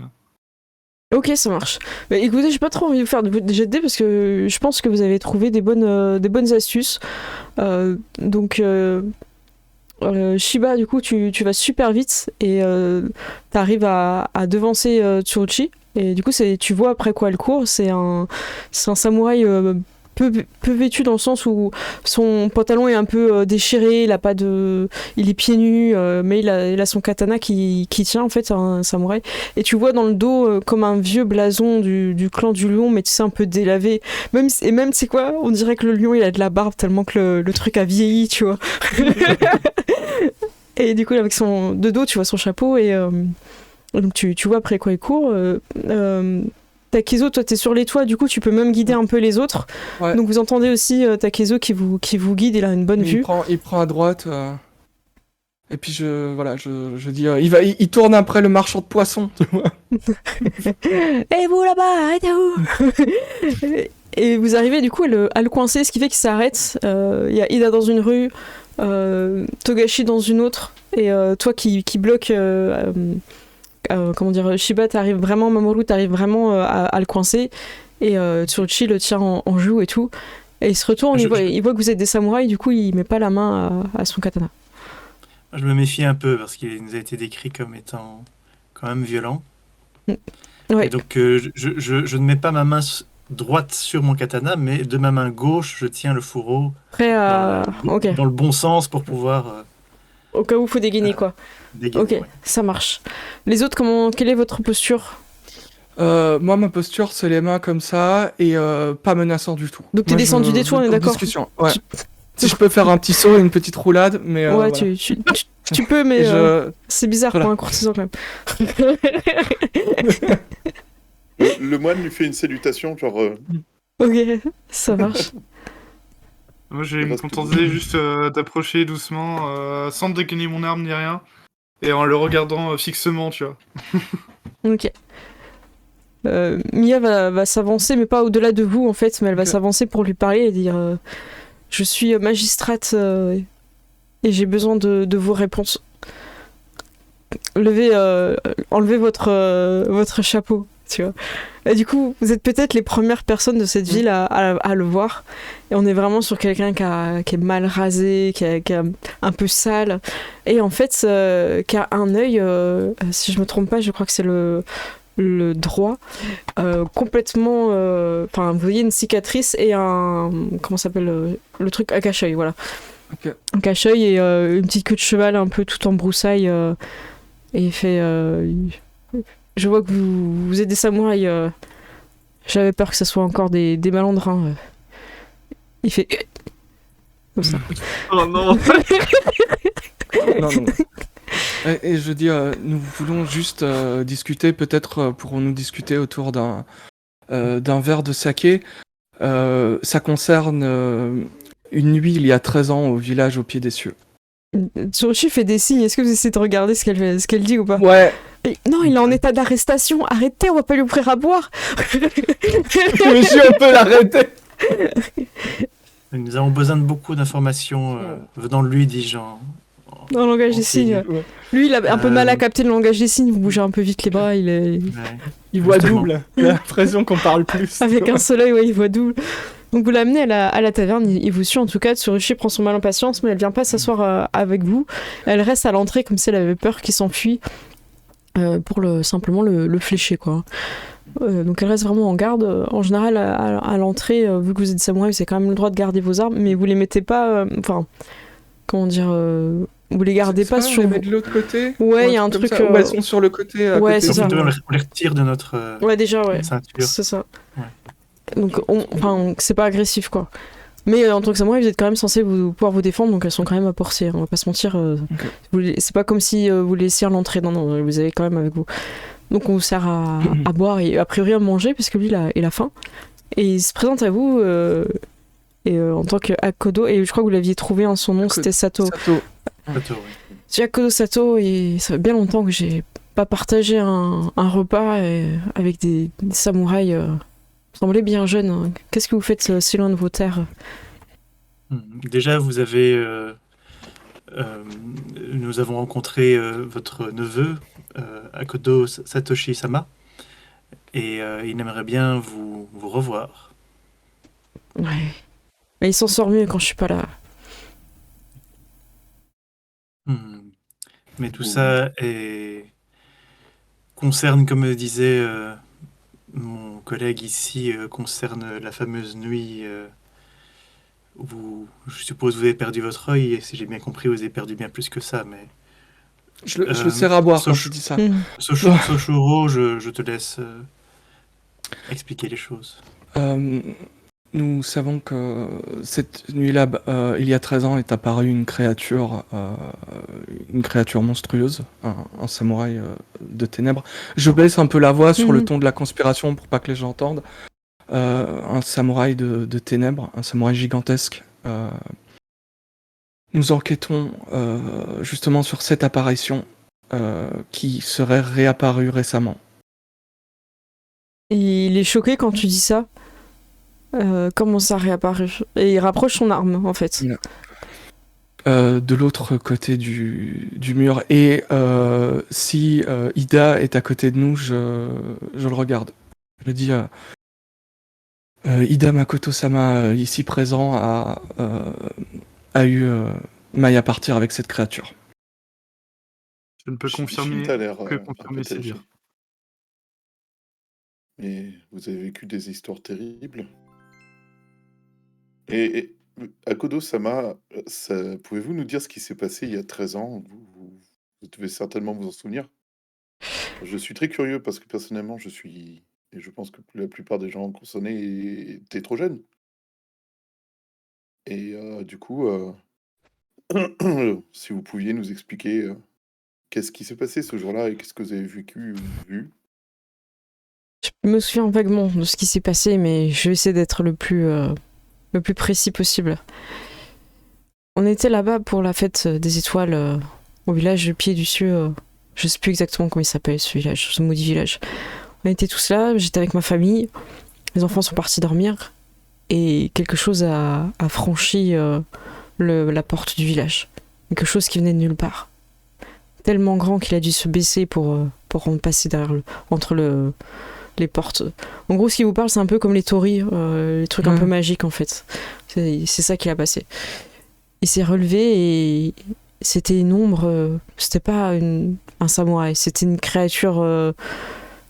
Ok, ça marche. Bah, écoutez, j'ai pas trop envie de vous faire des jets de dés parce que je pense que vous avez trouvé des bonnes astuces. Shiba, du coup, tu vas super vite et t'arrives à devancer Tsuruchi. Et du coup, tu vois après quoi elle court. C'est un samouraï peu vêtu dans le sens où son pantalon est un peu déchiré, il est pieds nus, mais il a son katana qui tient en fait, un samouraï. Et tu vois dans le dos comme un vieux blason du clan du lion, mais tu sais un peu délavé. Même c'est quoi, on dirait que le lion il a de la barbe tellement que le truc a vieilli, tu vois. Et du coup avec son de dos, tu vois son chapeau et donc tu vois après quoi il court. Takezo, toi t'es sur les toits, du coup tu peux même guider un peu les autres. Ouais. Donc vous entendez aussi Takezo qui vous guide, il a une bonne vue. Il prend à droite. Et puis je dis, il tourne après le marchand de poissons. Et vous là-bas, arrêtez-vous. Et vous arrivez du coup à le coincer, ce qui fait qu'il s'arrête. Il y a Ida dans une rue, Togashi dans une autre, et toi qui bloque. Shiba Mamoru t'arrive vraiment à le coincer et Tsuruchi le tient en joue et tout et il se retourne, il voit que vous êtes des samouraïs, du coup il met pas la main à son katana. Je me méfie un peu parce qu'il nous a été décrit comme étant quand même violent. Ouais. Et donc, je ne mets pas ma main droite sur mon katana, mais de ma main gauche, je tiens le fourreau Prêt à. Ok. dans le bon sens pour pouvoir Au cas où il faut dégainer, quoi. dégainer. Ok, ouais. ça marche. Les autres, quelle est votre posture? Moi, ma posture, c'est les mains comme ça et pas menaçant du tout. Donc t'es Moi, descendu des toits, on est en d'accord? discussion, ouais. Si je peux faire un petit saut et une petite roulade, mais Ouais, voilà. tu peux, mais Et c'est bizarre Voilà. pour un courtisan quand même. Le moine lui fait une salutation, genre. Ok, ça marche. Moi, je vais me Reste contenter juste d'approcher doucement, sans dégainer mon arme ni rien, et en le regardant fixement, tu vois. Ok. Mia va s'avancer, mais pas au-delà de vous en fait, mais elle va Ok. s'avancer pour lui parler et dire je suis magistrate et j'ai besoin de vos réponses. Enlevez votre chapeau, tu vois. Et du coup, vous êtes peut-être les premières personnes de cette ville à le voir. Et on est vraiment sur quelqu'un qui est mal rasé, qui est un peu sale. Et en fait, qui a un œil, si je me trompe pas, je crois que c'est le droit, complètement. Enfin, vous voyez une cicatrice et un. Comment ça s'appelle le truc? Un cache-œil, voilà. Ok. Un cache-œil et une petite queue de cheval un peu tout en broussaille. Et il fait. Je vois que vous êtes des samouraïs. J'avais peur que ce soit encore des malandrins. Il fait. Comme ça. Oh non. Non, non. Et je dis, nous voulons juste discuter, peut-être pourrons-nous discuter autour d'un verre de saké. Ça concerne une nuit il y a 13 ans au village au pied des cieux. Tsurushi fait des signes. Est-ce que vous essayez de regarder ce qu'elle dit ou pas? Ouais, Non, il est en état d'arrestation. Arrêtez, on va pas lui offrir à boire. monsieur, on peut l'arrêter. Nous avons besoin de beaucoup d'informations venant de lui, dis-je. Dans le langage des signes. Lui, il a un peu mal à capter le langage des signes. Vous bougez un peu vite les bras. Il est Il voit Justement. double. Il a l'impression qu'on parle plus. avec un seul œil. Ouais, il voit double. Donc vous l'amenez à la taverne. Il vous suit en tout cas. Tsurushi prend son mal en patience, mais elle vient pas s'asseoir avec vous. Elle reste à l'entrée comme si elle avait peur qu'il s'enfuit pour simplement le flécher, quoi. Donc elle reste vraiment en garde. En général, à l'entrée, vu que vous êtes samouraï, vous avez quand même le droit de garder vos armes, mais vous les mettez pas. Enfin, comment dire vous les gardez pas sur. On les met de l'autre côté. Ouais, ou il y a un comme truc, ça, ou elles sont sur le côté. À ouais, côté c'est Donc, ça. plutôt, on les retire de notre Ouais, déjà, ouais. ceinture. C'est ça. Ouais. Donc, c'est pas agressif, quoi. Mais en tant que samouraï, vous êtes quand même censé pouvoir vous défendre, donc elles sont quand même à portée. On va pas se mentir. C'est pas comme si vous les laissiez à l'entrée. Non, non, vous avez quand même avec vous. Donc on vous sert à boire et a priori à manger, puisque lui, il a faim. Et il se présente à vous en tant qu'Akodo, et je crois que vous l'aviez trouvé, hein, son nom, Akodo. c'était Sato. Sato. Plutôt, oui. C'est Akodo Sato, et ça fait bien longtemps que j'ai pas partagé un repas avec des samouraïs. Vous semblez bien jeune. Hein. Qu'est-ce que vous faites si loin de vos terres? Déjà, vous avez. Nous avons rencontré votre neveu, Akodo Satoshi-sama, et il aimerait bien vous revoir. Ouais. Mais il s'en sort mieux quand je suis pas là. Mais tout ça concerne, comme disait mon collègue ici, concerne la fameuse nuit où je suppose vous avez perdu votre œil, et si j'ai bien compris, vous avez perdu bien plus que ça. Mais Je le sers à boire quand Sosh- tu dis ça. Soshuro, je te laisse expliquer les choses. Nous savons que cette nuit-là, il y a 13 ans, est apparue une créature monstrueuse, un samouraï de ténèbres. Je baisse un peu la voix sur le ton de la conspiration pour pas que les gens entendent. Un samouraï de ténèbres, un samouraï gigantesque. Nous enquêtons justement sur cette apparition qui serait réapparue récemment. Il est choqué quand tu dis ça. Comment ça réapparu? Et il rapproche son arme, en fait. De l'autre côté du mur. Et si Ida est à côté de nous, je le regarde. Je dis Ida Makoto-sama, ici présent, a eu maille à partir avec cette créature. Je ne peux confirmer Shinta a l'air que un peu confirmer c'est terrifié. dire. Mais vous avez vécu des histoires terribles. Et Akodo-sama, pouvez-vous nous dire ce qui s'est passé il y a 13 ans? Vous devez certainement vous en souvenir. Je suis très curieux parce que personnellement, et je pense que la plupart des gens concernés étaient trop jeunes. Et du coup, si vous pouviez nous expliquer qu'est-ce qui s'est passé ce jour-là et qu'est-ce que vous avez vécu ou vu? Je me souviens vaguement de ce qui s'est passé, mais je vais essayer d'être le plus précis possible. On était là-bas pour la fête des étoiles au village du Pied du Cieux. Je sais plus exactement comment il s'appelle ce village, ce maudit village. On était tous là, j'étais avec ma famille, les enfants sont partis dormir et quelque chose a franchi la porte du village. Quelque chose qui venait de nulle part. Tellement grand qu'il a dû se baisser pour passer entre les portes. En gros, ce qui vous parle, c'est un peu comme les torii, les trucs un peu magiques en fait. C'est ça qui a passé. Il s'est relevé et c'était une ombre, c'était pas un samouraï, c'était une créature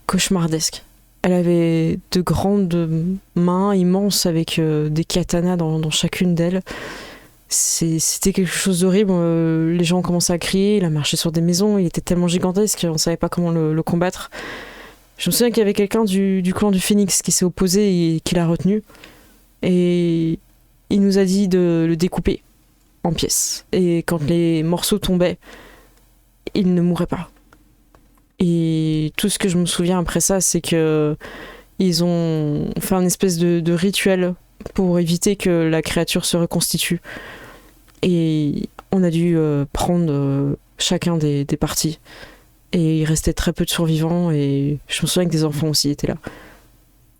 cauchemardesque. Elle avait de grandes mains immenses avec des katanas dans chacune d'elles. C'était quelque chose d'horrible. Les gens ont commencé à crier, il a marché sur des maisons, il était tellement gigantesque qu'on savait pas comment le combattre. Je me souviens qu'il y avait quelqu'un du clan du Phénix qui s'est opposé et qui l'a retenu. Et il nous a dit de le découper en pièces. Et quand les morceaux tombaient, il ne mourrait pas. Et tout ce que je me souviens après ça, c'est que ils ont fait un espèce de rituel pour éviter que la créature se reconstitue. Et on a dû prendre chacun des parties. Et il restait très peu de survivants et je me souviens que des enfants aussi étaient là.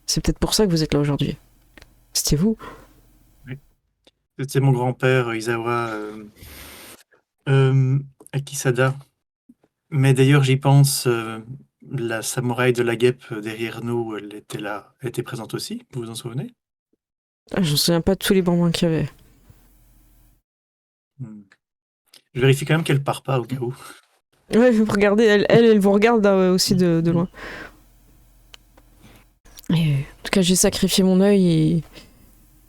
C'est peut-être pour ça que vous êtes là aujourd'hui. C'était vous? C'était mon grand-père, Isawa Akisada. Mais d'ailleurs, j'y pense, la samouraï de la guêpe derrière nous, elle était là, elle était présente aussi, vous vous en souvenez? Je me souviens pas de tous les bambins qu'il y avait. Je vérifie quand même qu'elle part pas au cas où. Ouais, regardez, elle vous regarde aussi de loin. Et, en tout cas, j'ai sacrifié mon œil et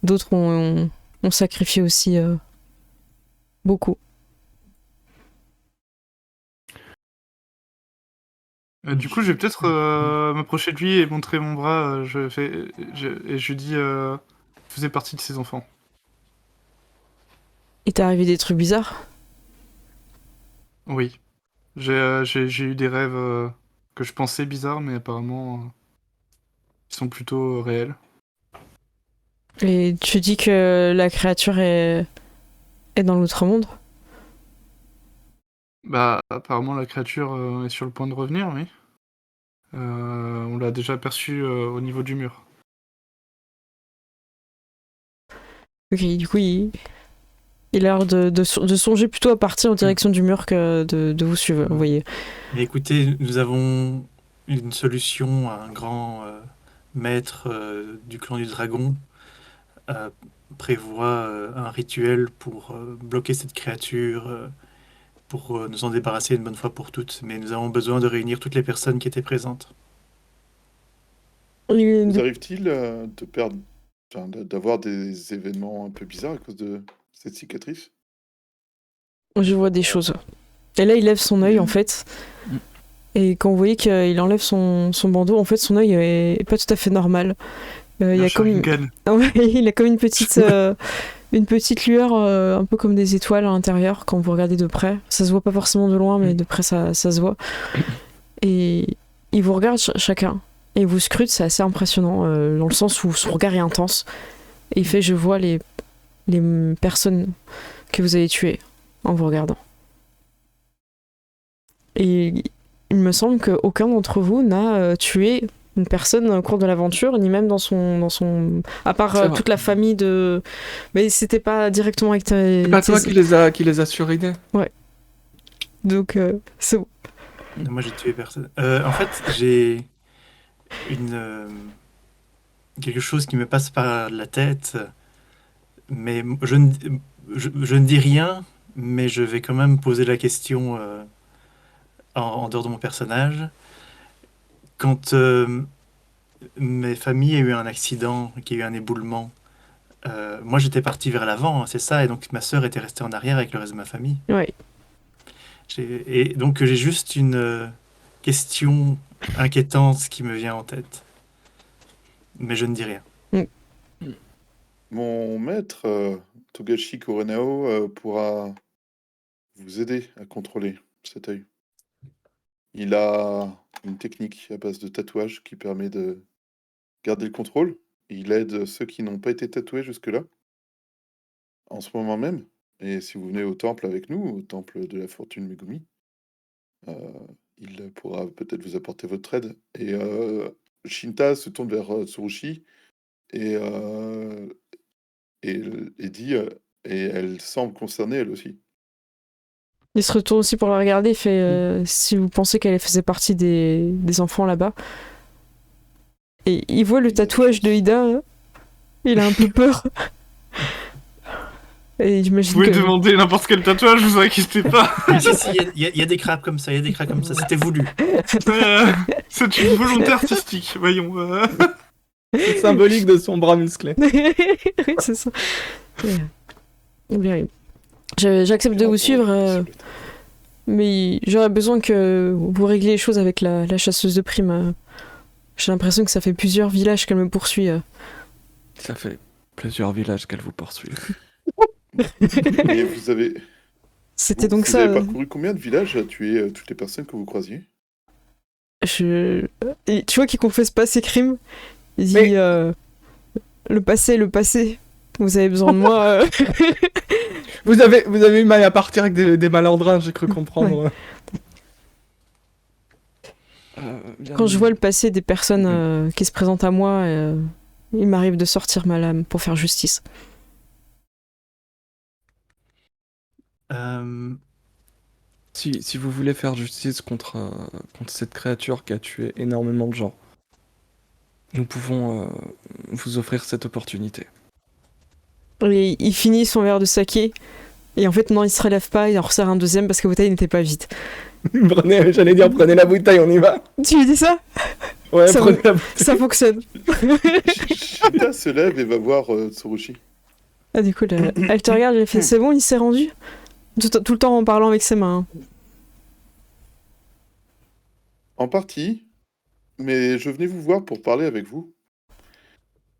d'autres ont sacrifié aussi beaucoup. Du coup, je vais peut-être m'approcher de lui et montrer mon bras. Et je lui dis, faisait partie de ses enfants. Il t'est arrivé des trucs bizarres? Oui. J'ai eu des rêves que je pensais bizarres, mais apparemment, ils sont plutôt réels. Et tu dis que la créature est dans l'autre monde? Bah, apparemment, la créature est sur le point de revenir, oui. On l'a déjà aperçue au niveau du mur. Ok, du coup, il a l'air de songer plutôt à partir en direction du mur que de vous suivre, vous voyez. Et écoutez, nous avons une solution. Un grand maître du clan du dragon prévoit un rituel pour bloquer cette créature, pour nous en débarrasser une bonne fois pour toutes. Mais nous avons besoin de réunir toutes les personnes qui étaient présentes. Vous arrive-t-il d'avoir des événements un peu bizarres à cause de cette cicatrice? Je vois des choses. Et là, il lève son œil, en fait. Et quand vous voyez qu'il enlève son bandeau, en fait, son œil est pas tout à fait normal. Il y a comme il a comme une petite lueur, un peu comme des étoiles à l'intérieur quand vous regardez de près. Ça se voit pas forcément de loin, mais de près, ça se voit. Et il vous regarde chacun. Et il vous scrute, c'est assez impressionnant, dans le sens où son regard est intense. Et il fait, je vois les personnes que vous avez tuées en vous regardant. Et il me semble qu'aucun d'entre vous n'a tué une personne au cours de l'aventure, ni même dans son à part toute la famille de... Mais c'était pas directement avec C'est pas toi qui les a surinés? Ouais. Donc, c'est bon. Moi, j'ai tué personne. En fait, j'ai quelque chose qui me passe par la tête, mais je ne dis rien, mais je vais quand même poser la question en dehors de mon personnage, quand mes familles a eu un accident, qu'il y a eu un éboulement, moi j'étais parti vers l'avant, hein, c'est ça, et donc ma sœur était restée en arrière avec le reste de ma famille. Ouais. Et donc j'ai juste une question inquiétante qui me vient en tête. Mais je ne dis rien. Mon maître, Togashi Kurenao, pourra vous aider à contrôler cet œil. Il a une technique à base de tatouage qui permet de garder le contrôle. Il aide ceux qui n'ont pas été tatoués jusque-là, en ce moment même. Et si vous venez au temple avec nous, au temple de la fortune Megumi, il pourra peut-être vous apporter votre aide. Et Shinta se tourne vers Tsurushi et, et dit, et elle semble concernée elle aussi. Il se retourne aussi pour la regarder, il fait si vous pensez qu'elle faisait partie des enfants là-bas. Et il voit le tatouage de Ida, hein. Il a un peu peur. Et Vous j'imagine pouvez que... demander n'importe quel tatouage, vous inquiétez pas. Si, il y a des crabes comme ça, il y a des crabes comme ça, c'était voulu. C'est une volonté artistique, voyons. C'est symbolique de son bras musclé. Oui, c'est ça. Bien. J'accepte de vous suivre, mais j'aurais besoin que vous régliez les choses avec la chasseuse de primes. J'ai l'impression que ça fait plusieurs villages qu'elle me poursuit. Ça fait plusieurs villages qu'elle vous poursuit. Et vous avez, C'était vous donc ça. avez parcouru combien de villages à tuer toutes les personnes que vous croisiez? Et tu vois qu'il confesse pas ses crimes. Il dit Mais- le passé. Vous avez besoin de moi. Vous avez eu mal à partir avec des malandrins, j'ai cru comprendre. Bien Quand je dit. vois le passé des personnes qui se présentent à moi, il m'arrive de sortir ma lame pour faire justice. Si vous voulez faire justice contre cette créature qui a tué énormément de gens, nous pouvons vous offrir cette opportunité. Et il finit son verre de saké. Et en fait, non, il se relève pas, il en resserre un deuxième parce que la bouteille n'était pas vide. J'allais dire, prenez la bouteille, on y va. Tu lui dis ça? Ouais, Ça prenez la bouteille. Ça fonctionne. Shinta se lève et va voir Tsurushi. Ah, du coup, elle te regarde, elle fait c'est bon, il s'est rendu? Tout le temps en parlant avec ses mains. Hein. En partie, mais je venais vous voir pour parler avec vous.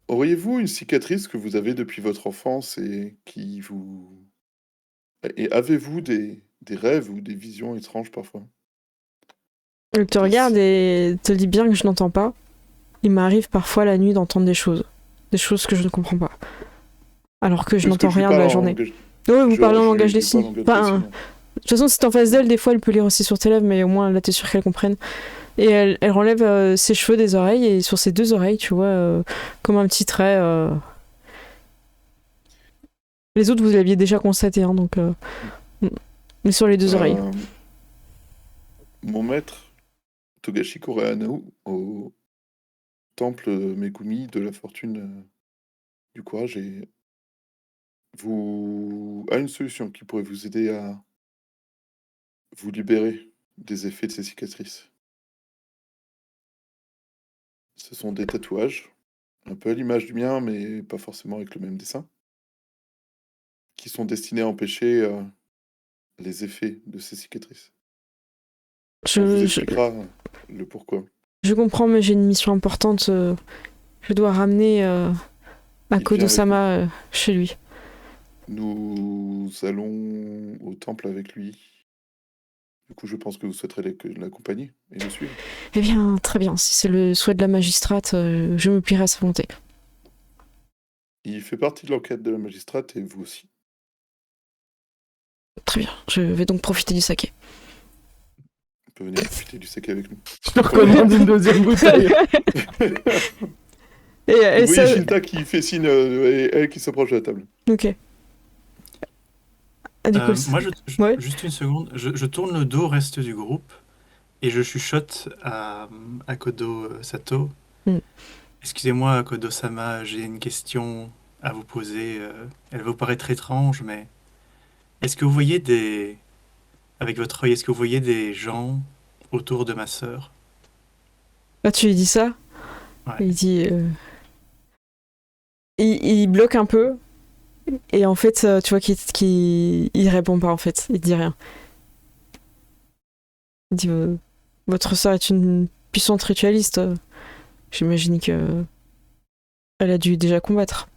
Auriez-vous une cicatrice que vous avez depuis votre enfance et qui vous... Et avez-vous des rêves ou des visions étranges parfois? Elle te regarde et te dit bien que je n'entends pas. Il m'arrive parfois la nuit d'entendre des choses que je ne comprends pas. Alors que je Est-ce n'entends que je lui rien de parle la en journée. langage- Ouais, vous je- parlez en je lui langage des parle en signes. langage Enfin, des signes. de toute façon, si t'es en face d'elle, des fois, elle peut lire aussi sur tes lèvres, mais au moins, là, t'es sûr qu'elle comprenne. Et elle relève ses cheveux des oreilles, et sur ses deux oreilles, tu vois, comme un petit trait. Les autres, vous l'aviez déjà constaté, hein, donc... Mais sur les deux oreilles. Mon maître, Togashi Koreano, au temple Megumi de la fortune du courage, a une solution qui pourrait vous aider à vous libérer des effets de ces cicatrices. Ce sont des tatouages, un peu à l'image du mien, mais pas forcément avec le même dessin, qui sont destinés à empêcher les effets de ces cicatrices. On vous Je expliquera le pourquoi. comprends, mais j'ai une mission importante. Je dois ramener Akodo-sama chez lui. Nous allons au temple avec lui. Du coup, je pense que vous souhaiterez l'accompagner et le suivre. Eh bien, très bien. Si c'est le souhait de la magistrate, je me plierai à sa volonté. Il fait partie de l'enquête de la magistrate et vous aussi. Très bien. Je vais donc profiter du saké. Vous pouvez venir profiter du saké avec nous. Je te recommande une deuxième bouteille. Et Vous ça... voyez Shinta qui fait signe et elle qui s'approche de la table. Ok. Ah, du coup, Moi, Ouais. juste une seconde, je tourne le dos au reste du groupe et je chuchote à Kodo Sato. Excusez-moi, Kodo-sama, j'ai une question à vous poser. Elle va vous paraître étrange, mais est-ce que vous voyez avec votre œil, est-ce que vous voyez des gens autour de ma sœur. Ah, tu lui dis ça? Ouais. Il dit... il bloque un peu. Et en fait, tu vois qu'il il répond pas, en fait. Il dit rien. Il dit... votre sœur est une puissante ritualiste. J'imagine que... elle a dû déjà combattre.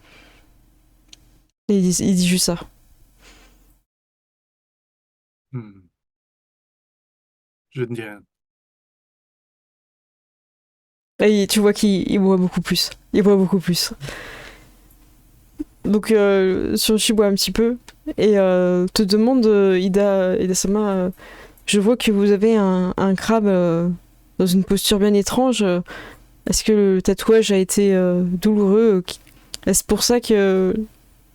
Et il dit juste ça. Je ne dis rien. Et tu vois qu'il boit beaucoup plus. Il boit beaucoup plus. Donc, Surushi boit un petit peu et te demande, Ida-sama, je vois que vous avez un crabe dans une posture bien étrange. Est-ce que le tatouage a été douloureux? Est-ce pour ça que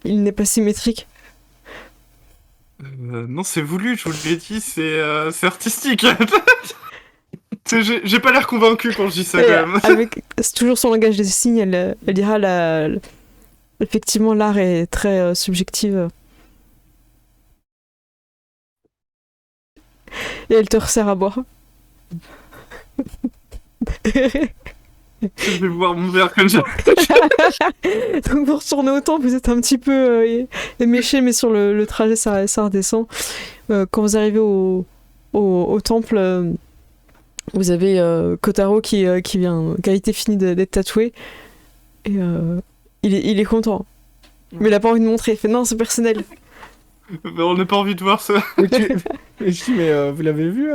il n'est pas symétrique? Non, c'est voulu, je vous l'ai dit, c'est artistique. J'ai pas l'air convaincu quand je dis ça, quand même. C'est toujours son langage des signes, elle dira effectivement, l'art est très subjectif. Et elle te resserre à boire. Je vais boire mon verre comme ça. Donc vous retournez au temple, vous êtes un petit peu éméché, mais sur le trajet ça redescend. Quand vous arrivez au temple, vous avez Kotaro qui a été fini d'être tatoué. Et il est content. Mais il a pas envie de montrer. Il fait non, c'est personnel. Mais on n'a pas envie de voir ça. Mais je dis, mais vous l'avez vu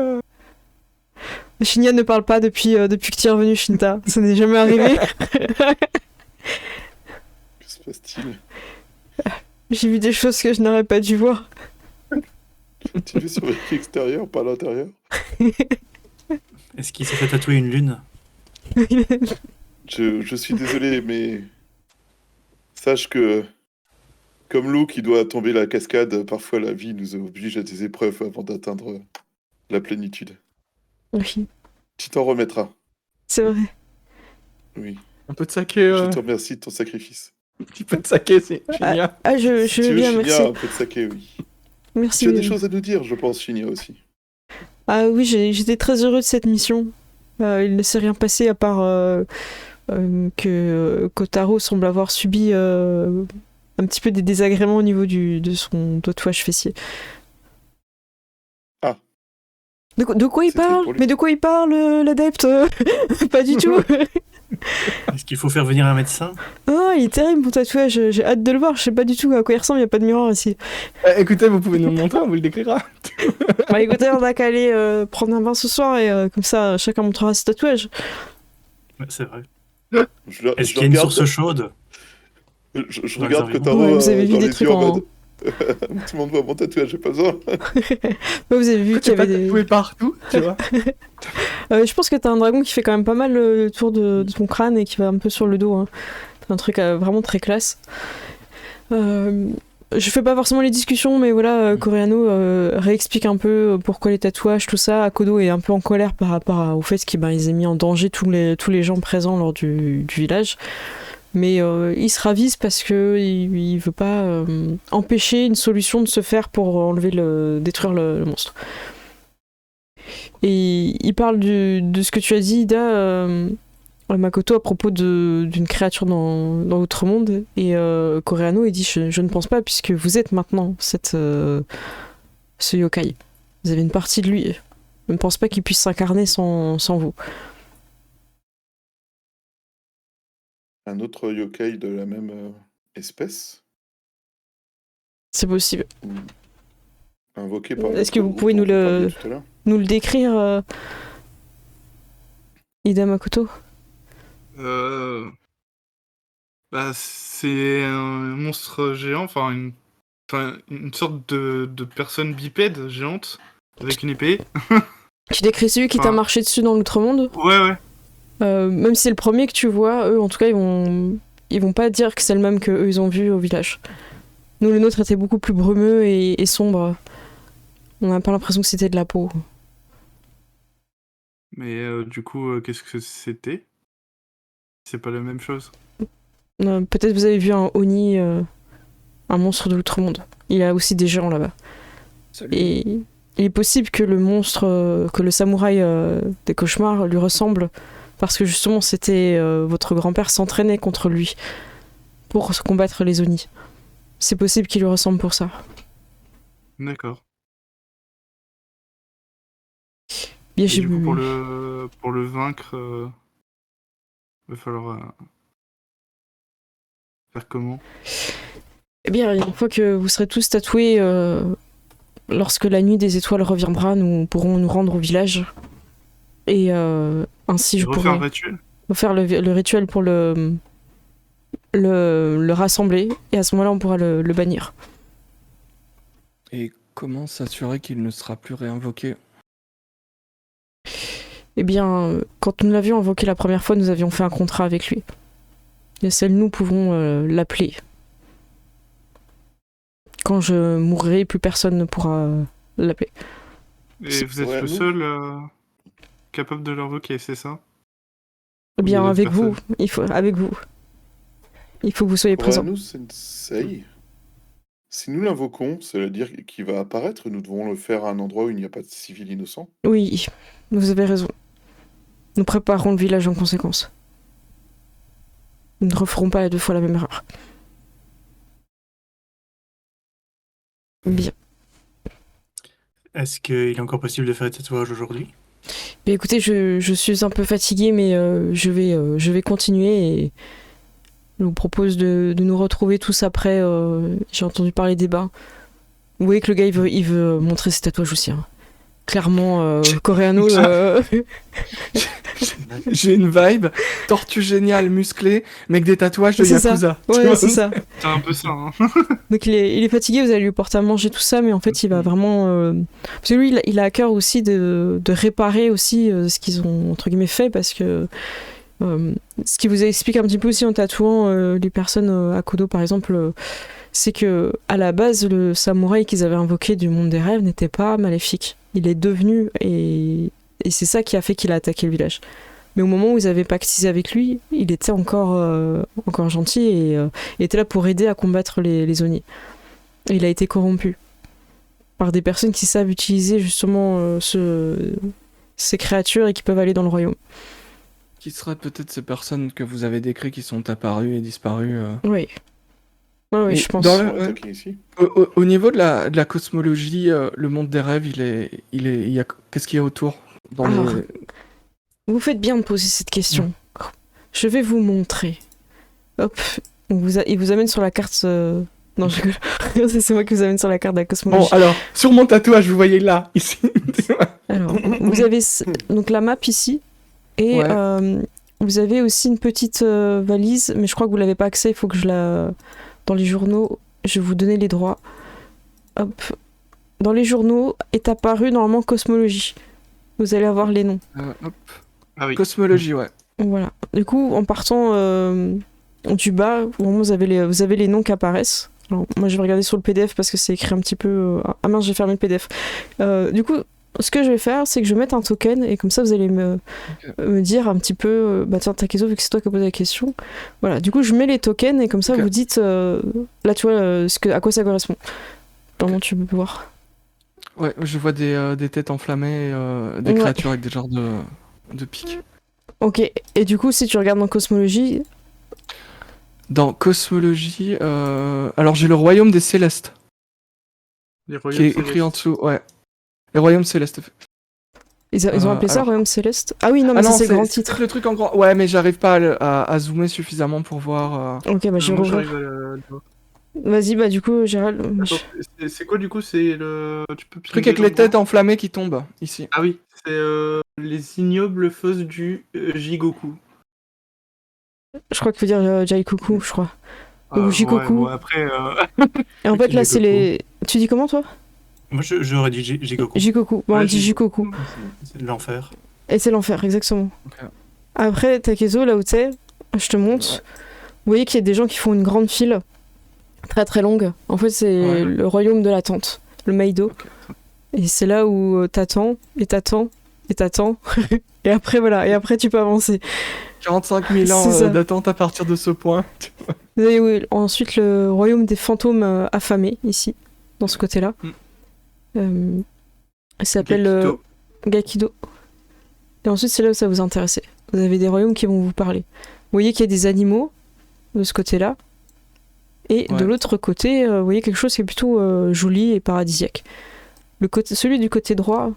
Shinya ne parle pas depuis que tu es revenu, Shinta. Ça n'est jamais arrivé. Que se passe-t-il? J'ai vu des choses que je n'aurais pas dû voir. Tu veux sur l'extérieur, pas l'intérieur? Est-ce qu'il s'est fait tatouer une lune? Je suis désolé, mais sache que, comme l'eau qui doit tomber la cascade, parfois la vie nous oblige à des épreuves avant d'atteindre la plénitude. Oui, Tu t'en remettras. c'est vrai. Oui. Un peu de saké. Je te remercie de ton sacrifice. Un petit peu de saké, c'est Shinya. Ah, je Si tu veux veux, bien, Shinya, merci. un peu de saké, oui. Merci. Tu as des choses à nous dire, je pense, Shinya aussi. Ah oui, j'étais très heureux de cette mission. Il ne s'est rien passé à part que Kotaro semble avoir subi un petit peu des désagréments au niveau de son tatouage fessier. Ah. De quoi il C'était parle? pour lui. Mais de quoi il parle, l'adepte? Pas du tout. Est-ce qu'il faut faire venir un médecin? Ah, il est terrible mon tatouage. J'ai hâte de le voir. Je sais pas du tout à quoi il ressemble. Il y a pas de miroir ici. Écoutez, vous pouvez nous le montrer, on vous le décrira. Bah écoutez, on a qu'à aller prendre un bain ce soir et comme ça, chacun montrera ses tatouages. Ouais, c'est vrai. Je le- Est-ce je qu'il y a une regarde- source chaude? Je dans regarde les Kotaro Ouais, vous avez vu dans des les trucs yeux en en- mode... Tout le monde voit mon tatouage, j'ai pas besoin. Ouais, vous avez vu Tu qu'il y pas avait des... tatoué partout, tu vois. Je pense que t'as un dragon qui fait quand même pas mal le tour de ton crâne et qui va un peu sur le dos. Hein. C'est un truc vraiment très classe. Je fais pas forcément les discussions, mais voilà, Koreano réexplique un peu pourquoi les tatouages, tout ça. Akodo est un peu en colère par rapport au fait qu'ils aient mis en danger tous les gens présents lors du village. Mais il se ravise parce que il veut pas empêcher une solution de se faire pour détruire le monstre. Et il parle de ce que tu as dit, Ida, Makoto, à propos d'une créature dans l'Outre-Monde. Et Koreano, il dit je ne pense pas, puisque vous êtes maintenant ce yokai. Vous avez une partie de lui. Je ne pense pas qu'il puisse s'incarner sans vous. Un autre yokai de la même espèce, C'est possible. invoqué par... Est-ce que notre vous groupe pouvez dont nous vous le- parliez tout à l'heure. Nous le décrire, Ida Makoto? Bah, c'est un monstre géant, enfin une sorte de personne bipède géante avec une épée. Tu décris celui qui t'a Ah. marché dessus dans l'Outre-Monde? Ouais. Même si c'est le premier que tu vois, eux en tout cas ils vont pas dire que c'est le même que eux ils ont vu au village. Nous le nôtre était beaucoup plus brumeux et sombre. On n'a pas l'impression que c'était de la peau. Mais du coup, qu'est-ce que c'était? C'est pas la même chose. Peut-être vous avez vu un Oni, un monstre de l'Outre-Monde. Il y a aussi des géants là-bas. Salut. Et il est possible que le monstre, que le samouraï des cauchemars lui ressemble, parce que justement c'était votre grand-père s'entraînait contre lui pour combattre les Oni. C'est possible qu'il lui ressemble pour ça. D'accord. Bien, Et j'ai du coup, vu. pour le vaincre, va falloir faire comment? Eh bien, une fois que vous serez tous tatoués, lorsque la nuit des étoiles reviendra, nous pourrons nous rendre au village. Et ainsi, je Refaire un pourrai rituel? faire le rituel pour le rassembler. Et à ce moment-là, on pourra le bannir. Et comment s'assurer qu'il ne sera plus réinvoqué? Eh bien, quand nous l'avions invoqué la première fois, nous avions fait un contrat avec lui. Et seul nous pouvons l'appeler. Quand je mourrai, plus personne ne pourra l'appeler. Et vous êtes Ouais, le nous- seul capable de l'invoquer, c'est ça? Eh Ou il y a bien, d'autres avec vous, personnes? avec vous. Il faut que vous soyez présents. Nous, Sensei, si nous l'invoquons, cela veut dire qu'il va apparaître. Nous devons le faire à un endroit où il n'y a pas de civils innocents. Oui, vous avez raison. Nous préparerons le village en conséquence. Nous ne referons pas 2 fois la même erreur. Bien. Est-ce qu'il est encore possible de faire des tatouages aujourd'hui? Mais écoutez, je suis un peu fatiguée, mais je vais continuer et je vous propose de nous retrouver tous après. J'ai entendu parler des bains. Vous voyez que le gars, il veut montrer ses tatouages aussi. Hein. Clairement, Coréano, J'ai une vibe, tortue géniale, musclée, mais avec des tatouages de C'est ça. Yakuza. Tu ouais, vois c'est ça. C'est un peu ça, hein. Donc il est fatigué, vous allez lui porter à manger tout ça, mais en fait il va vraiment... Parce que lui, il a à cœur aussi de réparer aussi ce qu'ils ont entre guillemets fait, parce que ce qui vous explique un petit peu aussi en tatouant les personnes à Kodo par exemple, c'est que à la base le samouraï qu'ils avaient invoqué du monde des rêves n'était pas maléfique. Il est devenu, et c'est ça qui a fait qu'il a attaqué le village. Mais au moment où ils avaient pactisé avec lui, il était encore gentil et il était là pour aider à combattre les Oni. Et il a été corrompu par des personnes qui savent utiliser justement ces créatures et qui peuvent aller dans le royaume. Qui seraient peut-être ces personnes que vous avez décrites qui sont apparues et disparues Oui. Oui, Et je pense. dans Ils le- sont attaqués ici. Au niveau de la cosmologie, le monde des rêves, qu'est-ce qu'il y a autour dans Alors, les... Vous faites bien de poser cette question. Je vais vous montrer. Hop, il vous amène sur la carte... Non, je rigole. C'est moi qui vous amène sur la carte de la Bon, cosmologie. alors, sur mon tatouage, vous voyez là, ici. Alors, vous avez donc la map ici, et Ouais. vous avez aussi une petite valise, mais je crois que vous l'avez pas accès, il faut que je la... Dans les journaux, je vais vous donner les droits. Hop. Dans les journaux est apparu normalement Cosmologie. Vous allez avoir les noms. Hop. Ah oui. Cosmologie, ouais. Voilà. Du coup, en partant du bas, vraiment, vous avez les noms qui apparaissent. Alors, moi, je vais regarder sur le PDF parce que c'est écrit un petit peu... Ah mince, j'ai fermé le PDF. Du coup, ce que je vais faire, c'est que je vais mettre un token et comme ça, vous allez me dire un petit peu... Bah tiens, Takezo, vu que c'est toi qui as posé la question. Voilà, du coup, je mets les tokens et comme ça, Ok. vous dites... là, tu vois, à quoi ça correspond. Comment tu peux voir. Ouais, je vois des têtes enflammées, des Ouais. créatures avec des genres de pics. Ok, et du coup, si tu regardes dans Cosmologie... Dans Cosmologie, alors j'ai le royaume des célestes, Les qui royaumes est écrit en dessous, ouais. Les royaumes célestes. Ils ont appelé ça alors- Royaume Céleste. Ah oui, non, mais Ah ça, non, c'est le grand c'est titre. le truc en grand. Ouais, mais j'arrive pas à zoomer suffisamment pour voir. Ok, bah je vais Moi, rouvrir. j'arrive à le voir. Vas-y, bah du coup, Gérald... Attends, c'est quoi du coup? C'est le. Tu peux Le truc avec pinguer les têtes l'endroit? enflammées qui tombent, ici. Ah oui, c'est les ignobles fosses du Jigoku. Je crois que veut dire Jaikuku, je crois. Ou Jikoku. Ouais, bon, après, Et en fait, là, c'est Jigoku. les... Tu dis comment, toi? Moi, j'aurais dit Jigoku. Jikoku. Bon, on Ouais, dit Jigoku. Jikoku. C'est l'enfer. Et c'est l'enfer, exactement. Ok. Après, Takezo, là où t'es, je te montre. Ouais. Vous voyez qu'il y a des gens qui font une grande file, très très longue. En fait, c'est Ouais. le royaume de l'attente, le Meido. Ok. Et c'est là où t'attends, et t'attends, et t'attends. Et après, voilà, et après, tu peux avancer. 45 000 ans C'est ça. d'attente à partir de ce point. Vous avez oui, ensuite le royaume des fantômes affamés, ici, dans ce côté-là. Mm. Ça s'appelle Gakido. Et ensuite, c'est là où ça vous intéressait. Vous avez des royaumes qui vont vous parler. Vous voyez qu'il y a des animaux de ce côté-là. Et de Ouais. l'autre côté, vous voyez quelque chose qui est plutôt joli et paradisiaque. Celui du côté droit,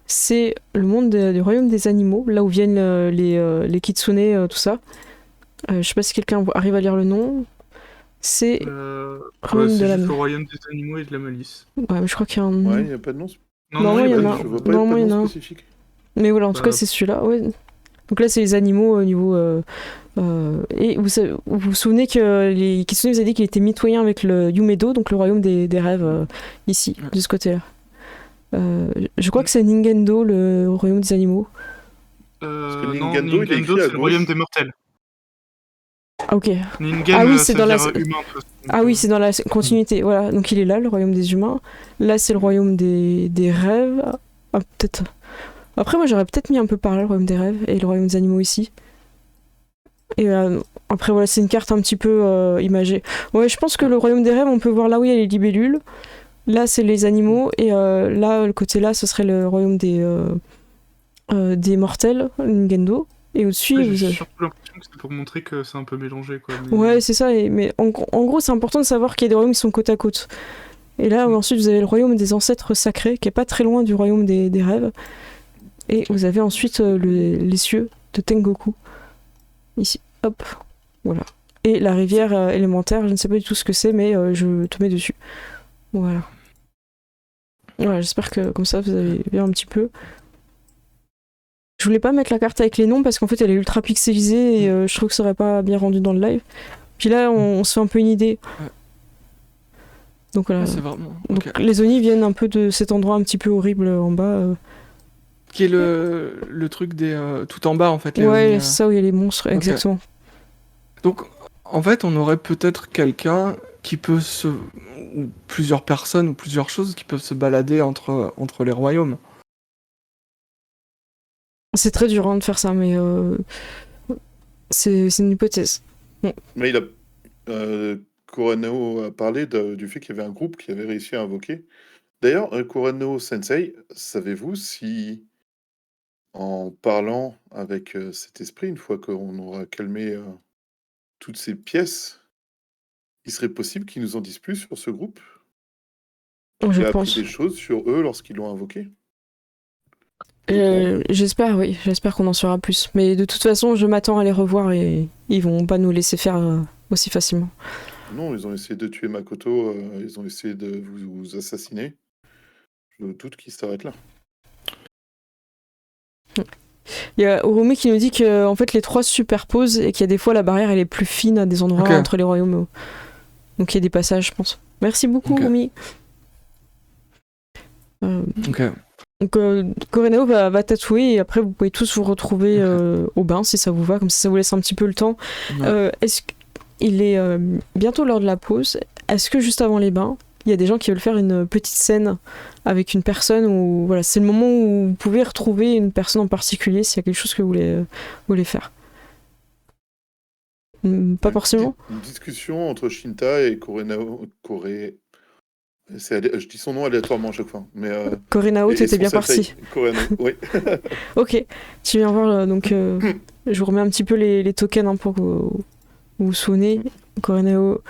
c'est le monde du royaume des animaux, là où viennent les kitsune, tout ça. Je sais pas si quelqu'un arrive à lire le nom. C'est royaume de c'est la juste le mer. royaume des animaux et de la malice. Ouais, mais je crois qu'il y a un nom. Ouais, il n'y a pas de nom. Non, il y en a. Je vois pas, Non, pas il y de en a nom un. spécifique. Mais voilà, en tout Bah, cas, c'est celui-là. Ouais. Donc là, c'est les animaux au niveau. Et vous vous souvenez que les Kitsune vous a dit qu'il était mitoyen avec le Yumedo, donc le royaume des rêves, ici, Ouais. de ce côté-là. Je crois que c'est Ningendo, le royaume des animaux. Non, Ningendo, il est écrit à c'est le royaume gauche. des mortels. Ah, ok. Ningen, Ah oui, ça c'est veut dans la- dire humain. de toute façon. Ah oui, c'est dans la continuité. Voilà, donc il est là, le royaume des humains. Là, c'est le royaume des rêves. Ah, peut-être. Après, moi, j'aurais peut-être mis un peu par là le royaume des rêves et le royaume des animaux ici. Et après, voilà, c'est une carte un petit peu imagée. Ouais, je pense que le royaume des rêves, on peut voir là où il y a les libellules. Là, c'est les animaux. Et là, le côté là, ce serait le royaume des mortels, Ningendo. Et au-dessus, Après, vous j'ai avez... surtout l'impression que c'est pour montrer que c'est un peu mélangé, quoi. Mais... Ouais, c'est ça. Mais en gros, c'est important de savoir qu'il y a des royaumes qui sont côte à côte. Et là, ensuite, vous avez le royaume des ancêtres sacrés, qui est pas très loin du royaume des rêves. Et vous avez ensuite les cieux de Tengoku. Ici, hop, voilà. Et la rivière élémentaire, je ne sais pas du tout ce que c'est, mais je te mets dessus. Voilà. Voilà, j'espère que comme ça, vous avez vu un petit peu. Je voulais pas mettre la carte avec les noms parce qu'en fait, elle est ultra pixelisée et je trouve que ça aurait pas bien rendu dans le live. Puis là, on se fait un peu une idée. Ouais. Donc voilà. C'est vraiment. Donc Ok. les Oni viennent un peu de cet endroit un petit peu horrible en bas. Qui est le truc des tout en bas en fait. Les Ouais, Oni, c'est ça où il y a les monstres, exactement. Donc en fait, on aurait peut-être quelqu'un qui peut ou plusieurs personnes ou plusieurs choses qui peuvent se balader entre les royaumes. C'est très dur hein, de faire ça, mais c'est une hypothèse. Mais Kurano a parlé du fait qu'il y avait un groupe qui avait réussi à invoquer. D'ailleurs, Kurano Sensei, savez-vous si, en parlant avec cet esprit, une fois qu'on aura calmé toutes ces pièces, il serait possible qu'ils nous en disent plus sur ce groupe? Je Il a appris pense. des choses sur eux lorsqu'ils l'ont invoqué? J'espère, oui. J'espère qu'on en saura plus. Mais de toute façon, je m'attends à les revoir et ils vont pas nous laisser faire aussi facilement. Non, ils ont essayé de tuer Makoto, ils ont essayé de vous assassiner. Je doute qu'ils s'arrêtent là. Il y a Orumi qui nous dit que en fait les trois se superposent et qu'il y a des fois la barrière elle est plus fine à des endroits Ok. entre les royaumes. Donc il y a des passages, je pense. Merci beaucoup, Ok. Orumi. Ok. Donc Coréneo va tatouer et après vous pouvez tous vous retrouver au bain si ça vous va, comme ça vous laisse un petit peu le temps. Ouais. Est-ce qu'il est bientôt l'heure de la pause? Est-ce que juste avant les bains, il y a des gens qui veulent faire une petite scène avec une personne où voilà, c'est le moment où vous pouvez retrouver une personne en particulier s'il y a quelque chose que vous voulez faire? Pas forcément. Une discussion entre Shinta et je dis son nom aléatoirement à chaque fois. Mais, Corénao, et t'étais son bien sensei, parti. Kurano, oui. Ok, tu viens voir donc je vous remets un petit peu les tokens hein, pour que vous vous souvenez. Corénao,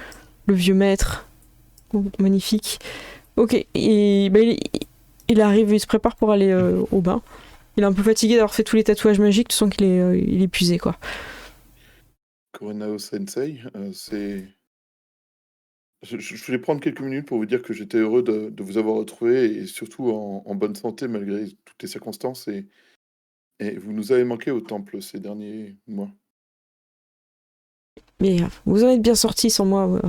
le vieux maître, magnifique. Ok, et il arrive, il se prépare pour aller au bain. Il est un peu fatigué d'avoir fait tous les tatouages magiques, tu sens qu'il est, il est épuisé quoi. Kurenao Sensei, c'est... Je voulais prendre quelques minutes pour vous dire que j'étais heureux de vous avoir retrouvé et surtout en bonne santé malgré toutes les circonstances et vous nous avez manqué au temple ces derniers mois. Mais vous en êtes bien sorti sans moi.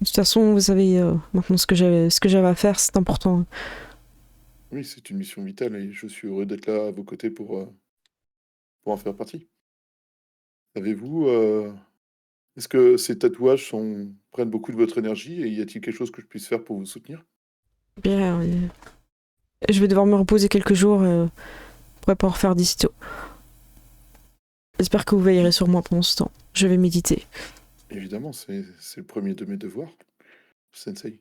De toute façon, vous savez maintenant ce que j'avais à faire, c'est important. Oui, c'est une mission vitale et je suis heureux d'être là à vos côtés pour en faire partie. Savez-vous, est-ce que ces tatouages prennent beaucoup de votre énergie et y a-t-il quelque chose que je puisse faire pour vous soutenir? Bien, je vais devoir me reposer quelques jours. Pourrais pas en refaire d'ici tôt. J'espère que vous veillerez sur moi pendant ce temps. Je vais méditer. Évidemment, c'est le premier de mes devoirs, Sensei.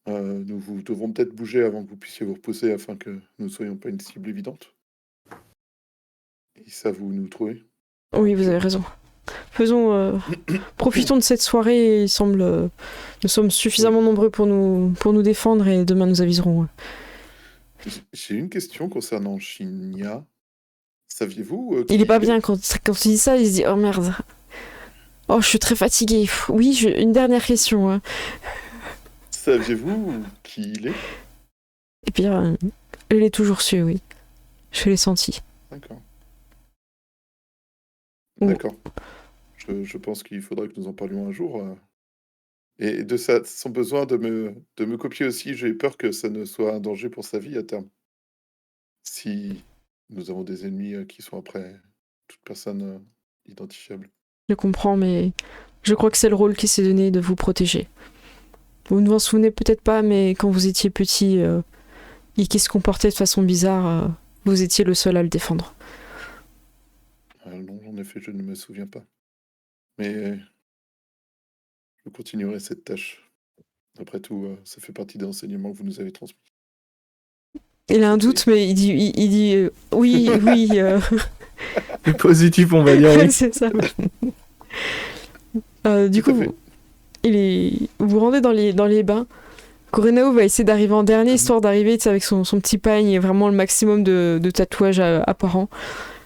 Nous devrons peut-être bouger avant que vous puissiez vous reposer afin que nous ne soyons pas une cible évidente. Et ça, vous nous trouvez? Oui, vous avez raison. Profitons de cette soirée. Il semble, nous sommes suffisamment nombreux pour nous défendre et demain nous aviserons. J'ai une question concernant Shinya. Saviez-vous Il qui est pas il est? bien quand il dit ça. Il se dit oh merde. Oh, je suis très fatiguée. Pff, oui, une dernière question. Hein. Saviez-vous qui il est? Et bien, je l'ai toujours su, oui. Je l'ai senti. D'accord. Bon. D'accord. Je pense qu'il faudrait que nous en parlions un jour. Et de son besoin de me copier aussi, j'ai peur que ça ne soit un danger pour sa vie à terme. Si nous avons des ennemis qui sont après toute personne identifiable. Je comprends, mais je crois que c'est le rôle qui s'est donné de vous protéger. Vous ne vous en souvenez peut-être pas, mais quand vous étiez petit et qui se comportait de façon bizarre, vous étiez le seul à le défendre. Non, en effet, je ne me souviens pas. Mais je continuerai cette tâche. Après tout, ça fait partie des enseignements que vous nous avez transmis. Il a un doute, mais il dit oui, oui. C'est positif, on va dire. Oui. C'est ça. Du Tout à coup, fait. vous rendez dans les bains. Kurenao va essayer d'arriver en dernier, histoire d'arriver avec son petit pagne et vraiment le maximum de tatouages apparents,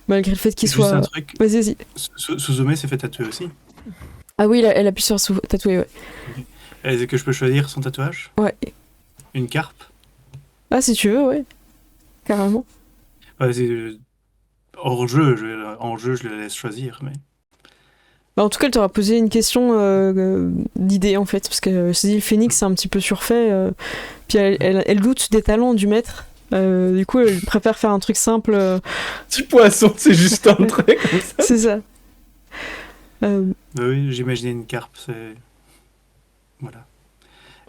malgré le fait qu'il Juste soit... un truc, Vas-y. Suzume s'est fait tatouer aussi. Ah oui, elle appuie sur tatouer, ouais. Est-ce que je peux choisir son tatouage? Ouais. Une carpe? Ah, si tu veux, ouais. Carrément. Ouais, hors jeu, en jeu, je la laisse choisir, mais... Bah, en tout cas, elle t'aura posé une question d'idée, en fait, parce que je te dis, le phénix, c'est un petit peu surfait, puis elle doute des talents du maître. Du coup, elle préfère faire un truc simple. Petit poisson, c'est juste un trait comme ça. C'est ça. Bah oui, j'imaginais une carpe, c'est... Voilà.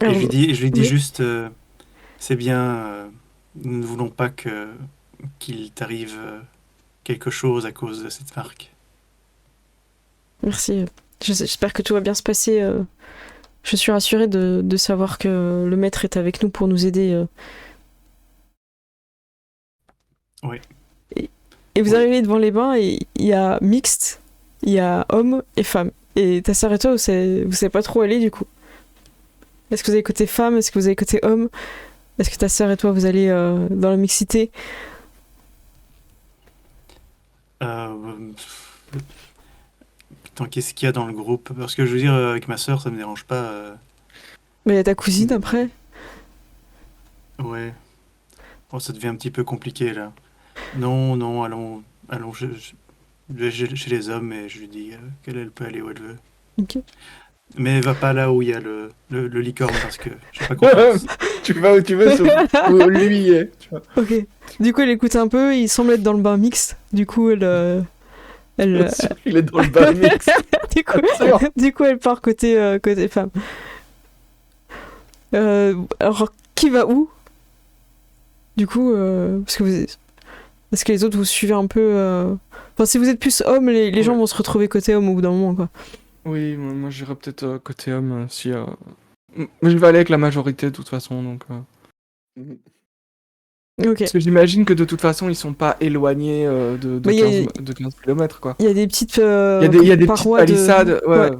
Alors, Et je lui dis oui. juste, c'est bien, nous ne voulons pas qu'il t'arrive quelque chose à cause de cette marque. Merci. J'espère que tout va bien se passer. Je suis rassurée de savoir que le maître est avec nous pour nous aider. Oui. Et vous arrivez devant les bains et il y a mixte, il y a hommes et femmes. Et ta sœur et toi, vous savez pas trop où aller du coup. Est-ce que vous allez côté femme? Est-ce que vous allez côté homme? Est-ce que ta sœur et toi, vous allez dans la mixité? Putain, qu'est-ce qu'il y a dans le groupe? Parce que je veux dire, avec ma sœur, ça me dérange pas. Mais il y a ta cousine après. Ouais. Bon, ça devient un petit peu compliqué là. Non, allons je vais chez les hommes et je lui dis qu'elle peut aller où elle veut. Ok. Mais va pas là où il y a le licorne parce que j'ai pas confiance. Tu vas où tu veux, sauf où lui est. Tu vois. Ok. Du coup, elle écoute un peu. Il semble être dans le bain mixte. Du coup, elle Il est dans le bar mix. du coup, elle part côté femme. Alors, qui va où? Du coup, parce que les autres vous suivez un peu. Enfin, si vous êtes plus homme, les gens vont se retrouver côté homme au bout d'un moment, quoi. Oui, moi j'irai peut-être côté homme si. Mais je vais aller avec la majorité de toute façon, donc. Mhm. Ok. Parce que j'imagine que de toute façon ils sont pas éloignés de Mais 15 km quoi. Il y a des petites. Il y a des petites parois palissades. Ouais.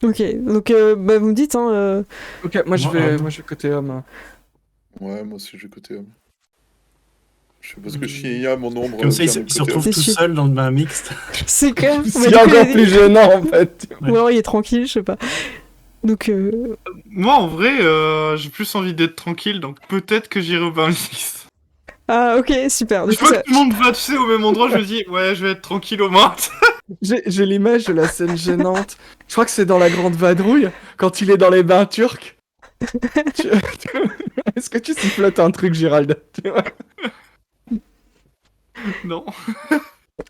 Ok. Donc, bah, vous me dites, hein. Ok, moi je vais côté homme. Ouais, moi aussi, je vais côté homme. Je sais pas ce que Shinya, mon ombre. Comme ça, il vient de se côté retrouve C'est tout sûr. seul dans le bain mixte. C'est clair. C'est encore plus gênant en fait. Ouais. Ou alors il est tranquille, je sais pas. Donc, Moi, en vrai, j'ai plus envie d'être tranquille, donc peut-être que j'irai au bain mixte. ah, ok, super. Du Je coup, vois ça... que tout le monde va, tu sais, au même endroit, je me dis, ouais, je vais être tranquille au moins. J'ai l'image de la scène gênante. Je crois que c'est dans la grande vadrouille quand il est dans les bains turcs. Est-ce que tu sifflotes un truc, Gérald? Tu vois. Non.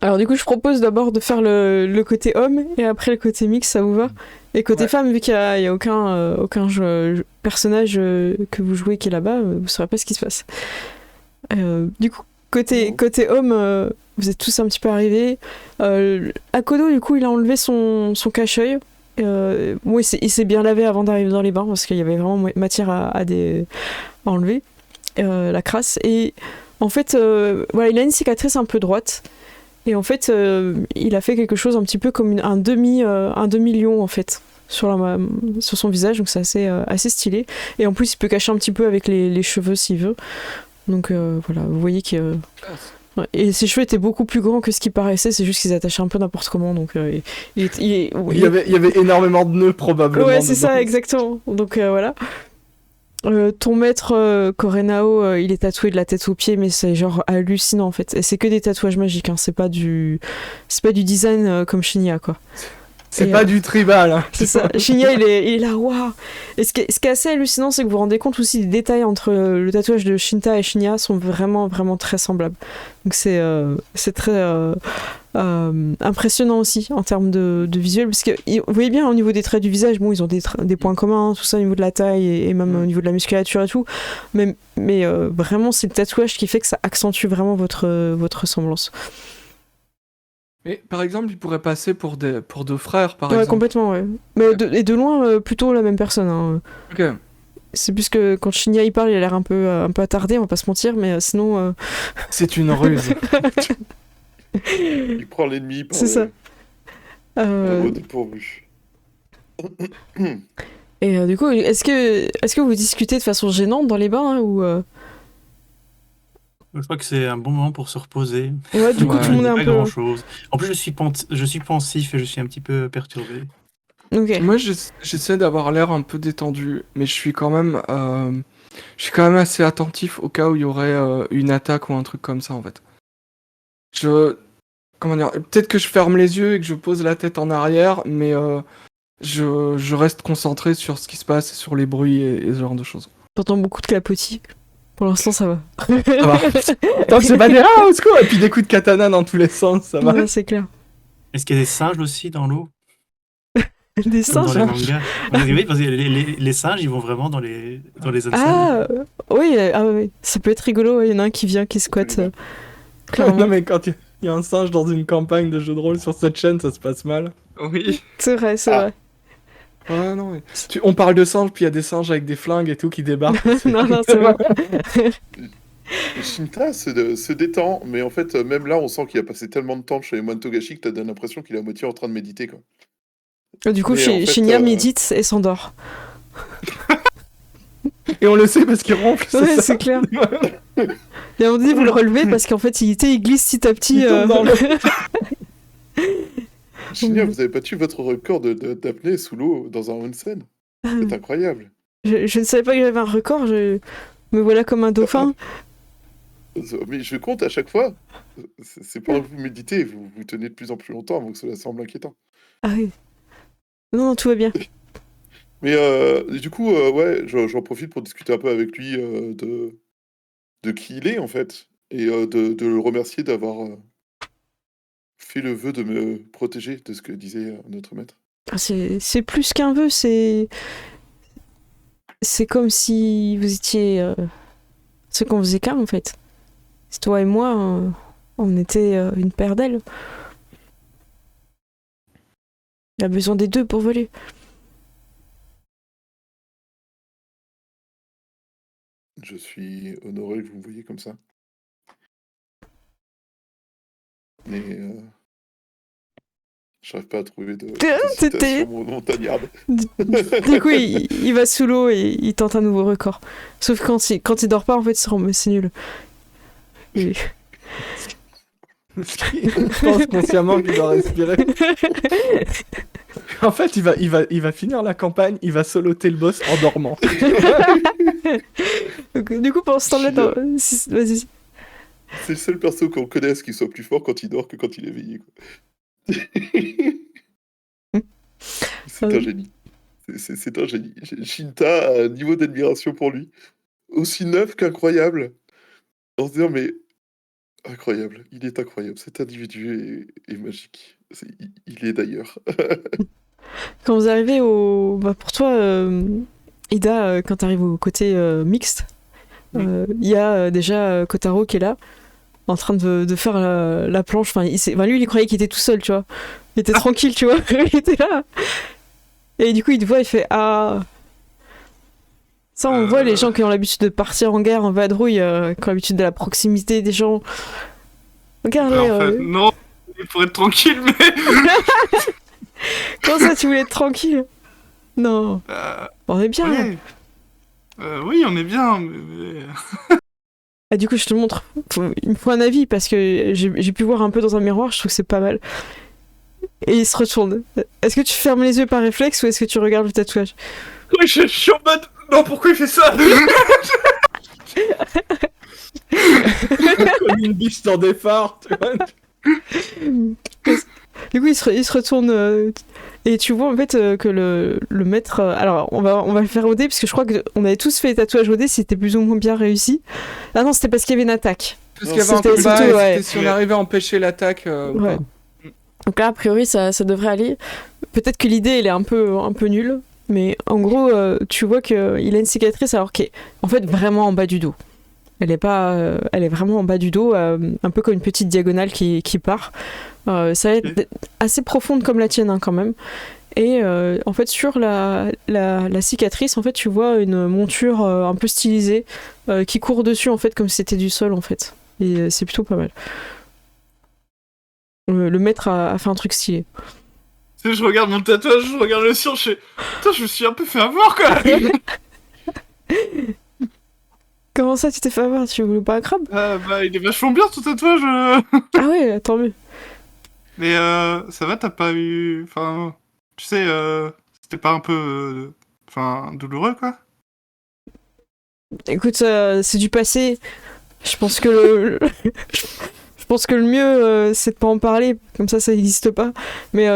Alors du coup, je propose d'abord de faire le côté homme et après le côté mix, ça vous va? Et côté Ouais. femme, vu qu'il y a aucun personnage que vous jouez qui est là-bas, vous saurez pas ce qui se passe. Du coup, côté homme, vous êtes tous un petit peu arrivés. Akodo, du coup, il a enlevé son cache-œil. Bon, il s'est bien lavé avant d'arriver dans les bains parce qu'il y avait vraiment matière à enlever la crasse. Et en fait, voilà, il a une cicatrice un peu droite. Et en fait, il a fait quelque chose un petit peu comme un demi-lion en fait sur son visage. Donc c'est assez stylé. Et en plus, il peut cacher un petit peu avec les cheveux s'il veut. Donc voilà, vous voyez que... Ouais. Et ses cheveux étaient beaucoup plus grands que ce qui paraissait, c'est juste qu'ils attachaient un peu n'importe comment, donc il y avait énormément de nœuds probablement. Ouais, c'est dedans. ça, exactement. Donc voilà. Ton maître Korenao, il est tatoué de la tête aux pieds, mais c'est genre hallucinant en fait. Et c'est que des tatouages magiques, hein. C'est pas du design comme Shinya, quoi. C'est pas du tribal. Hein. C'est ça. Shinya, il est là, waouh. Et ce qui est assez hallucinant, c'est que vous vous rendez compte aussi des détails entre le tatouage de Shinta et Shinya sont vraiment, vraiment très semblables. Donc c'est très impressionnant aussi en termes de visuel, parce que vous voyez bien au niveau des traits du visage, bon, ils ont des points communs, hein, tout ça au niveau de la taille et même au niveau de la musculature et tout. Mais vraiment, c'est le tatouage qui fait que ça accentue vraiment votre ressemblance. Mais par exemple, il pourrait passer pour deux frères, par Ouais, exemple. complètement, ouais. Mais de loin, plutôt la même personne. Hein. Ok. C'est plus que quand Shinya il parle, il a l'air un peu attardé, on va pas se mentir, mais sinon. C'est une ruse. Il prend l'ennemi par C'est ça. au dépourvu. Et du coup, est-ce que vous discutez de façon gênante dans les bains, hein, ou Je crois que c'est un bon moment pour se reposer. Ouais, du coup, Ouais, tout le monde est un Pas peu. grand-chose. En plus, je suis pensif et je suis un petit peu perturbé. Ok. Moi, j'essaie d'avoir l'air un peu détendu, mais je suis quand même assez attentif au cas où il y aurait une attaque ou un truc comme ça, en fait. Comment dire, peut-être que je ferme les yeux et que je pose la tête en arrière, mais je reste concentré sur ce qui se passe, sur les bruits et ce genre de choses. J'entends beaucoup de clapotis. Pour l'instant, ça va. Ça va. Tant que c'est pas des au secours, et puis des coups de katana dans tous les sens, ça va. Ouais, c'est clair. Est-ce qu'il y a des singes aussi dans l'eau? Des Comme singes. dans les mangas. Oui, parce que les singes, ils vont vraiment dans les onsen. Ah, oui, ça peut être rigolo. Il y en a un qui vient, qui squatte. Clairement. Non, mais quand il y a un singe dans une campagne de jeu de rôle sur cette chaîne, ça se passe mal. Oui. C'est vrai, c'est vrai. Ouais, non, mais... on parle de singes, puis il y a des singes avec des flingues et tout qui débarquent. Non, c'est vrai. Shinta se détend, mais en fait, même là, on sent qu'il a passé tellement de temps chez les moines Togashi que t'as donné l'impression qu'il est à moitié en train de méditer, quoi. Du coup, Mais en fait, Shinya médite et s'endort. Et on le sait parce qu'il ronfle, c'est Ouais, ça. c'est clair. Et on dit, vous le relevez parce qu'en fait, il glisse petit à petit. Il tombe dans l'eau. Shinya, vous avez battu votre record d'apnée sous l'eau dans un onsen. C'est incroyable. Je ne savais pas que j'avais un record, me voilà comme un dauphin. Mais je compte à chaque fois. C'est pendant que vous méditez, vous tenez de plus en plus longtemps avant que cela semble inquiétant. Ah oui. Non, tout va bien. Mais du coup, ouais, j'en profite pour discuter un peu avec lui de qui il est, en fait. Et de le remercier d'avoir fait le vœu de me protéger de ce que disait notre maître. Ah, c'est plus qu'un vœu, c'est comme si vous étiez ce qu'on faisait qu'un, en fait. C'est toi et moi, on était une paire d'ailes. Il a besoin des deux pour voler. Je suis honoré que vous me voyez comme ça. Mais j'arrive pas à trouver de citation montagnarde. Du coup, il va sous l'eau et il tente un nouveau record. Sauf que quand il dort pas, en fait, c'est nul. Et... Je pense consciemment qu'il doit respirer. En fait, il va finir la campagne, il va soloter le boss en dormant. Donc, du coup, pendant ce temps-là, vas-y. C'est le seul perso qu'on connaisse qui soit plus fort quand il dort que quand il est éveillé, quoi. C'est un génie. C'est un génie. Shinta a un niveau d'admiration pour lui aussi neuf qu'incroyable. En se disant, mais incroyable, il est incroyable. Cet individu est magique. Il est d'ailleurs. Quand vous arrivez pour toi, Ida, quand tu arrives au côté mixte, il y a déjà Kotaro qui est là, en train de faire la planche. Enfin, lui, il croyait qu'il était tout seul, tu vois. Il était tranquille, tu vois. Il était là. Et du coup, il te voit, il fait ah. Ça, on voit les gens qui ont l'habitude de partir en guerre, en vadrouille, qui ont l'habitude de la proximité des gens. Regarde, En fait, non, pour être tranquille, mais... comment ça, tu voulais être tranquille? Non, on est bien. Oui. Oui, on est bien, mais... Ah, du coup, je te montre. Il me faut un avis parce que j'ai pu voir un peu dans un miroir, je trouve que c'est pas mal. Et il se retourne. Est-ce que tu fermes les yeux par réflexe ou est-ce que tu regardes le tatouage? Oui, je suis en mode... Non, pourquoi il fait ça? Comme une biche dans des phares, tu vois. Du coup, il se retourne et tu vois en fait que le maître. Alors, on va le faire au dé parce que je crois qu'on avait tous fait les tatouages au dé, c'était plus ou moins bien réussi. Ah non, c'était parce qu'il y avait une attaque. Parce qu'il y avait un C'était- combat, c'était- et ouais. c'était si on arrivait à empêcher l'attaque. ou Ouais. pas. Donc là, a priori, ça devrait aller. Peut-être que l'idée, elle est un peu nulle. Mais en gros, tu vois qu'il a une cicatrice alors qu'elle est en fait vraiment en bas du dos. Elle est vraiment en bas du dos, un peu comme une petite diagonale qui part. Ça va être assez profonde comme la tienne hein, quand même. Et en fait, sur la cicatrice, en fait, tu vois une monture un peu stylisée qui court dessus en fait comme si c'était du sol en fait. Et c'est plutôt pas mal. Le maître a fait un truc stylé. Tu sais, je regarde mon tatouage, je regarde le sien, je fais... Putain, je me suis un peu fait avoir, quoi. Comment ça, tu t'es fait avoir? Tu voulais pas un crabe? Ah, bah, il est vachement bien, ton tatouage. Ah ouais, tant mieux. Mais ça va, t'as pas eu... Enfin, tu sais, c'était pas un peu... Enfin, douloureux, quoi. Écoute, c'est du passé. Je pense que je pense que le mieux, c'est de pas en parler. Comme ça n'existe pas. Mais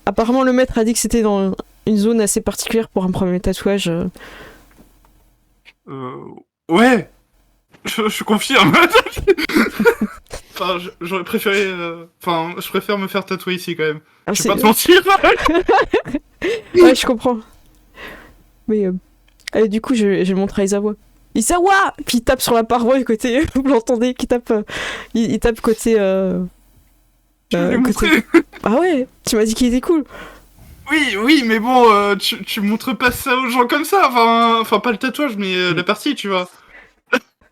apparemment, le maître a dit que c'était dans une zone assez particulière pour un premier tatouage. Ouais. Je confirme. Enfin, j'aurais préféré... Enfin, je préfère me faire tatouer ici, quand même. Ah, Je vais pas te mentir. Ouais, je comprends. Mais du coup, je montre à Isawa. Isawa! Puis il tape sur la paroi côté. Vous l'entendez qui tape. Il tape côté. Je vais lui côté... montrer. Ah ouais, tu m'as dit qu'il était cool. Oui, mais bon, tu montres pas ça aux gens comme ça. Enfin pas le tatouage, mais la partie, tu vois.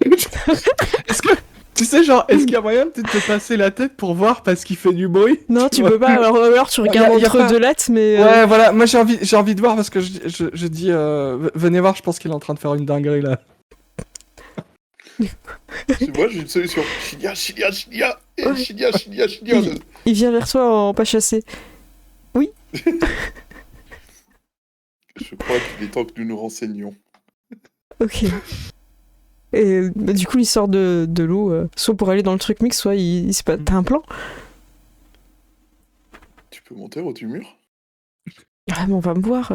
Est-ce que. Tu sais, genre, est-ce qu'il y a moyen de te passer la tête pour voir parce qu'il fait du bruit? Non, tu vois peux pas. Alors tu regardes y a entre pas- deux lattes, mais. Ouais, voilà, moi j'ai envie de voir parce que je dis, venez voir, je pense qu'il est en train de faire une dinguerie là. Moi, j'ai une solution. Chinia. Et Ouais. Chinia. Il vient vers toi en pas chassé. Je crois qu'il est temps que nous nous renseignions. Ok. Et du coup, il sort de l'eau, soit pour aller dans le truc mix, soit il sait pas. T'as un plan? Tu peux monter au du mur? Ah, mais on va me voir.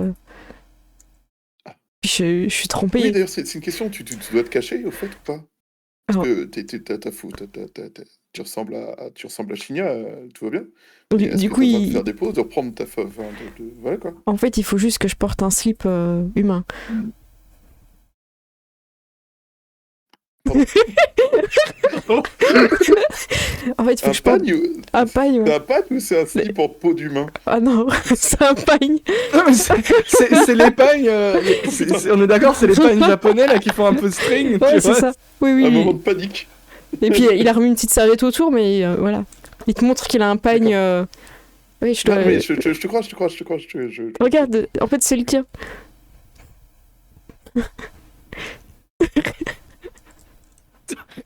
Puis je suis trompée. Oui, d'ailleurs, c'est une question. Tu dois te cacher, au fait, ou pas? Parce que tu ressembles à Chinia, tout va bien. Du Est-ce du que coup, t'as besoin de faire des pauses, de reprendre ta... Voilà, quoi. en fait, il faut juste que je porte un slip humain. En fait, il faut Un que je porte pagne ou... un pagne. C'est Ouais. un pagne ou c'est un slip en peau d'humain? Ah non, c'est un pagne. Non, mais c'est les pagnes, on est d'accord, c'est les pagnes japonais là qui font un peu string. Ouais, tu c'est vois. ça. Oui, oui. Un oui. moment de panique. Et puis il a remis une petite serviette autour, mais voilà. Il te montre qu'il a un pagne. Oui, je dois. Non, mais je te crois. Regarde, en fait, c'est le tien.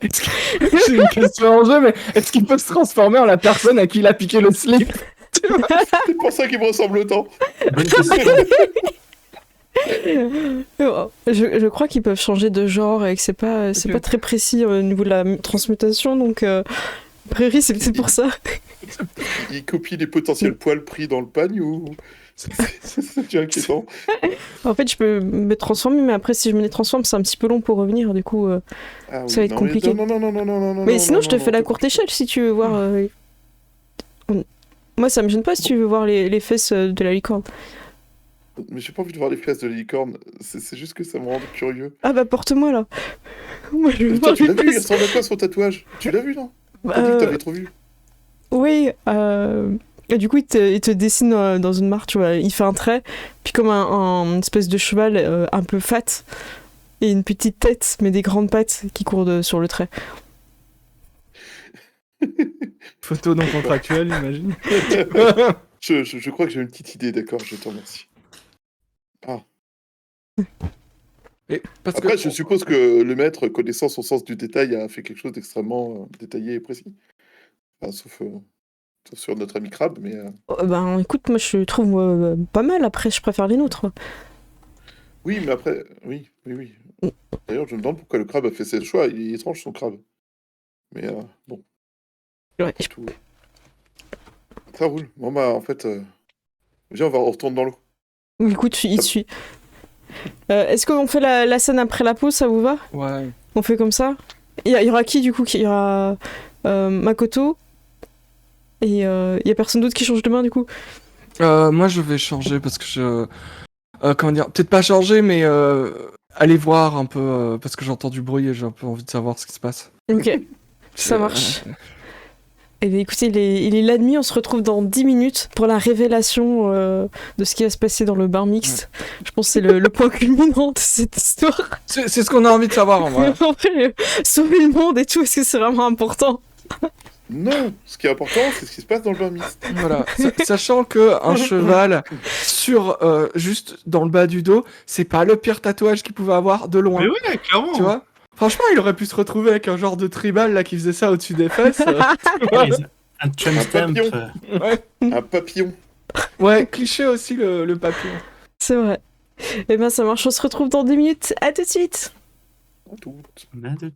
J'ai une question en jeu, mais est-ce qu'il peut se transformer en la personne à qui il a piqué le slip? C'est pour ça qu'il me ressemble autant. Bonne question. Je crois qu'ils peuvent changer de genre et que c'est pas très précis au niveau de la transmutation, donc a priori c'est peut-être pour ça. Il copie les potentiels poils pris dans le pagne ou... C'est inquiétant. En fait, je peux me transformer, mais après, si je me les transforme, c'est un petit peu long pour revenir, du coup. Ah Ça va être non, compliqué. Non. Mais sinon, je te fais la courte échelle si tu veux voir. Moi, ça me gêne pas si tu veux voir les fesses de la licorne. Mais j'ai pas envie de voir les fesses de la licorne. C'est juste que ça me rend curieux. Ah bah, porte-moi là. Moi, je veux Putain, voir tu les l'as vu, il fesses. ressemble à quoi son tatouage? Tu l'as vu, non? T'as dit que t'avais trop vu. Oui, Et du coup, il te dessine dans une mare, tu vois. Il fait un trait, puis comme un espèce de cheval un peu fat, et une petite tête, mais des grandes pattes qui courent sur le trait. Photo non contractuelle, j'imagine. Je crois que j'ai une petite idée, d'accord, je te remercie. Ah. Et parce Après, que je suppose que le maître, connaissant son sens du détail, a fait quelque chose d'extrêmement détaillé et précis. Enfin, sauf sur notre ami crabe, mais... Ben écoute, moi je trouve pas mal, après je préfère les nôtres. Oui, mais après... Oui. D'ailleurs, je me demande pourquoi le crabe a fait ce choix. Il est étrange, son crabe. Mais bon, Ouais. c'est tout. Ça roule. Bon, bah, en fait... Viens, on retourne dans l'eau. Écoute, il te suit. Est-ce qu'on fait la scène après la pause, ça vous va? ouais. On fait comme ça? Il y aura qui du coup? Il y aura Makoto. Et il y a personne d'autre qui change de main du coup? Moi, je vais changer parce que comment dire, peut-être pas changer, mais aller voir un peu, parce que j'entends du bruit et j'ai un peu envie de savoir ce qui se passe. Ok, ça marche. Eh bien, écoutez, il est la nuit, on se retrouve dans 10 minutes pour la révélation de ce qui va se passer dans le bar mixte. Je pense que c'est le point culminant de cette histoire. C'est ce qu'on a envie de savoir en vrai. En vrai, sauver le monde et tout, est-ce que c'est vraiment important? Non, ce qui est important, c'est ce qui se passe dans le bar mixte. Voilà, sachant que un cheval sur juste dans le bas du dos, c'est pas le pire tatouage qu'il pouvait avoir de loin. Mais ouais, clairement. Tu vois? Franchement, il aurait pu se retrouver avec un genre de tribal là qui faisait ça au-dessus des fesses. Ouais, un chum Un stamp. papillon. Un papillon. Ouais, cliché aussi le papillon. C'est vrai. Eh bien, ça marche, on se retrouve dans 10 minutes. À tout de suite! Tout. Madout.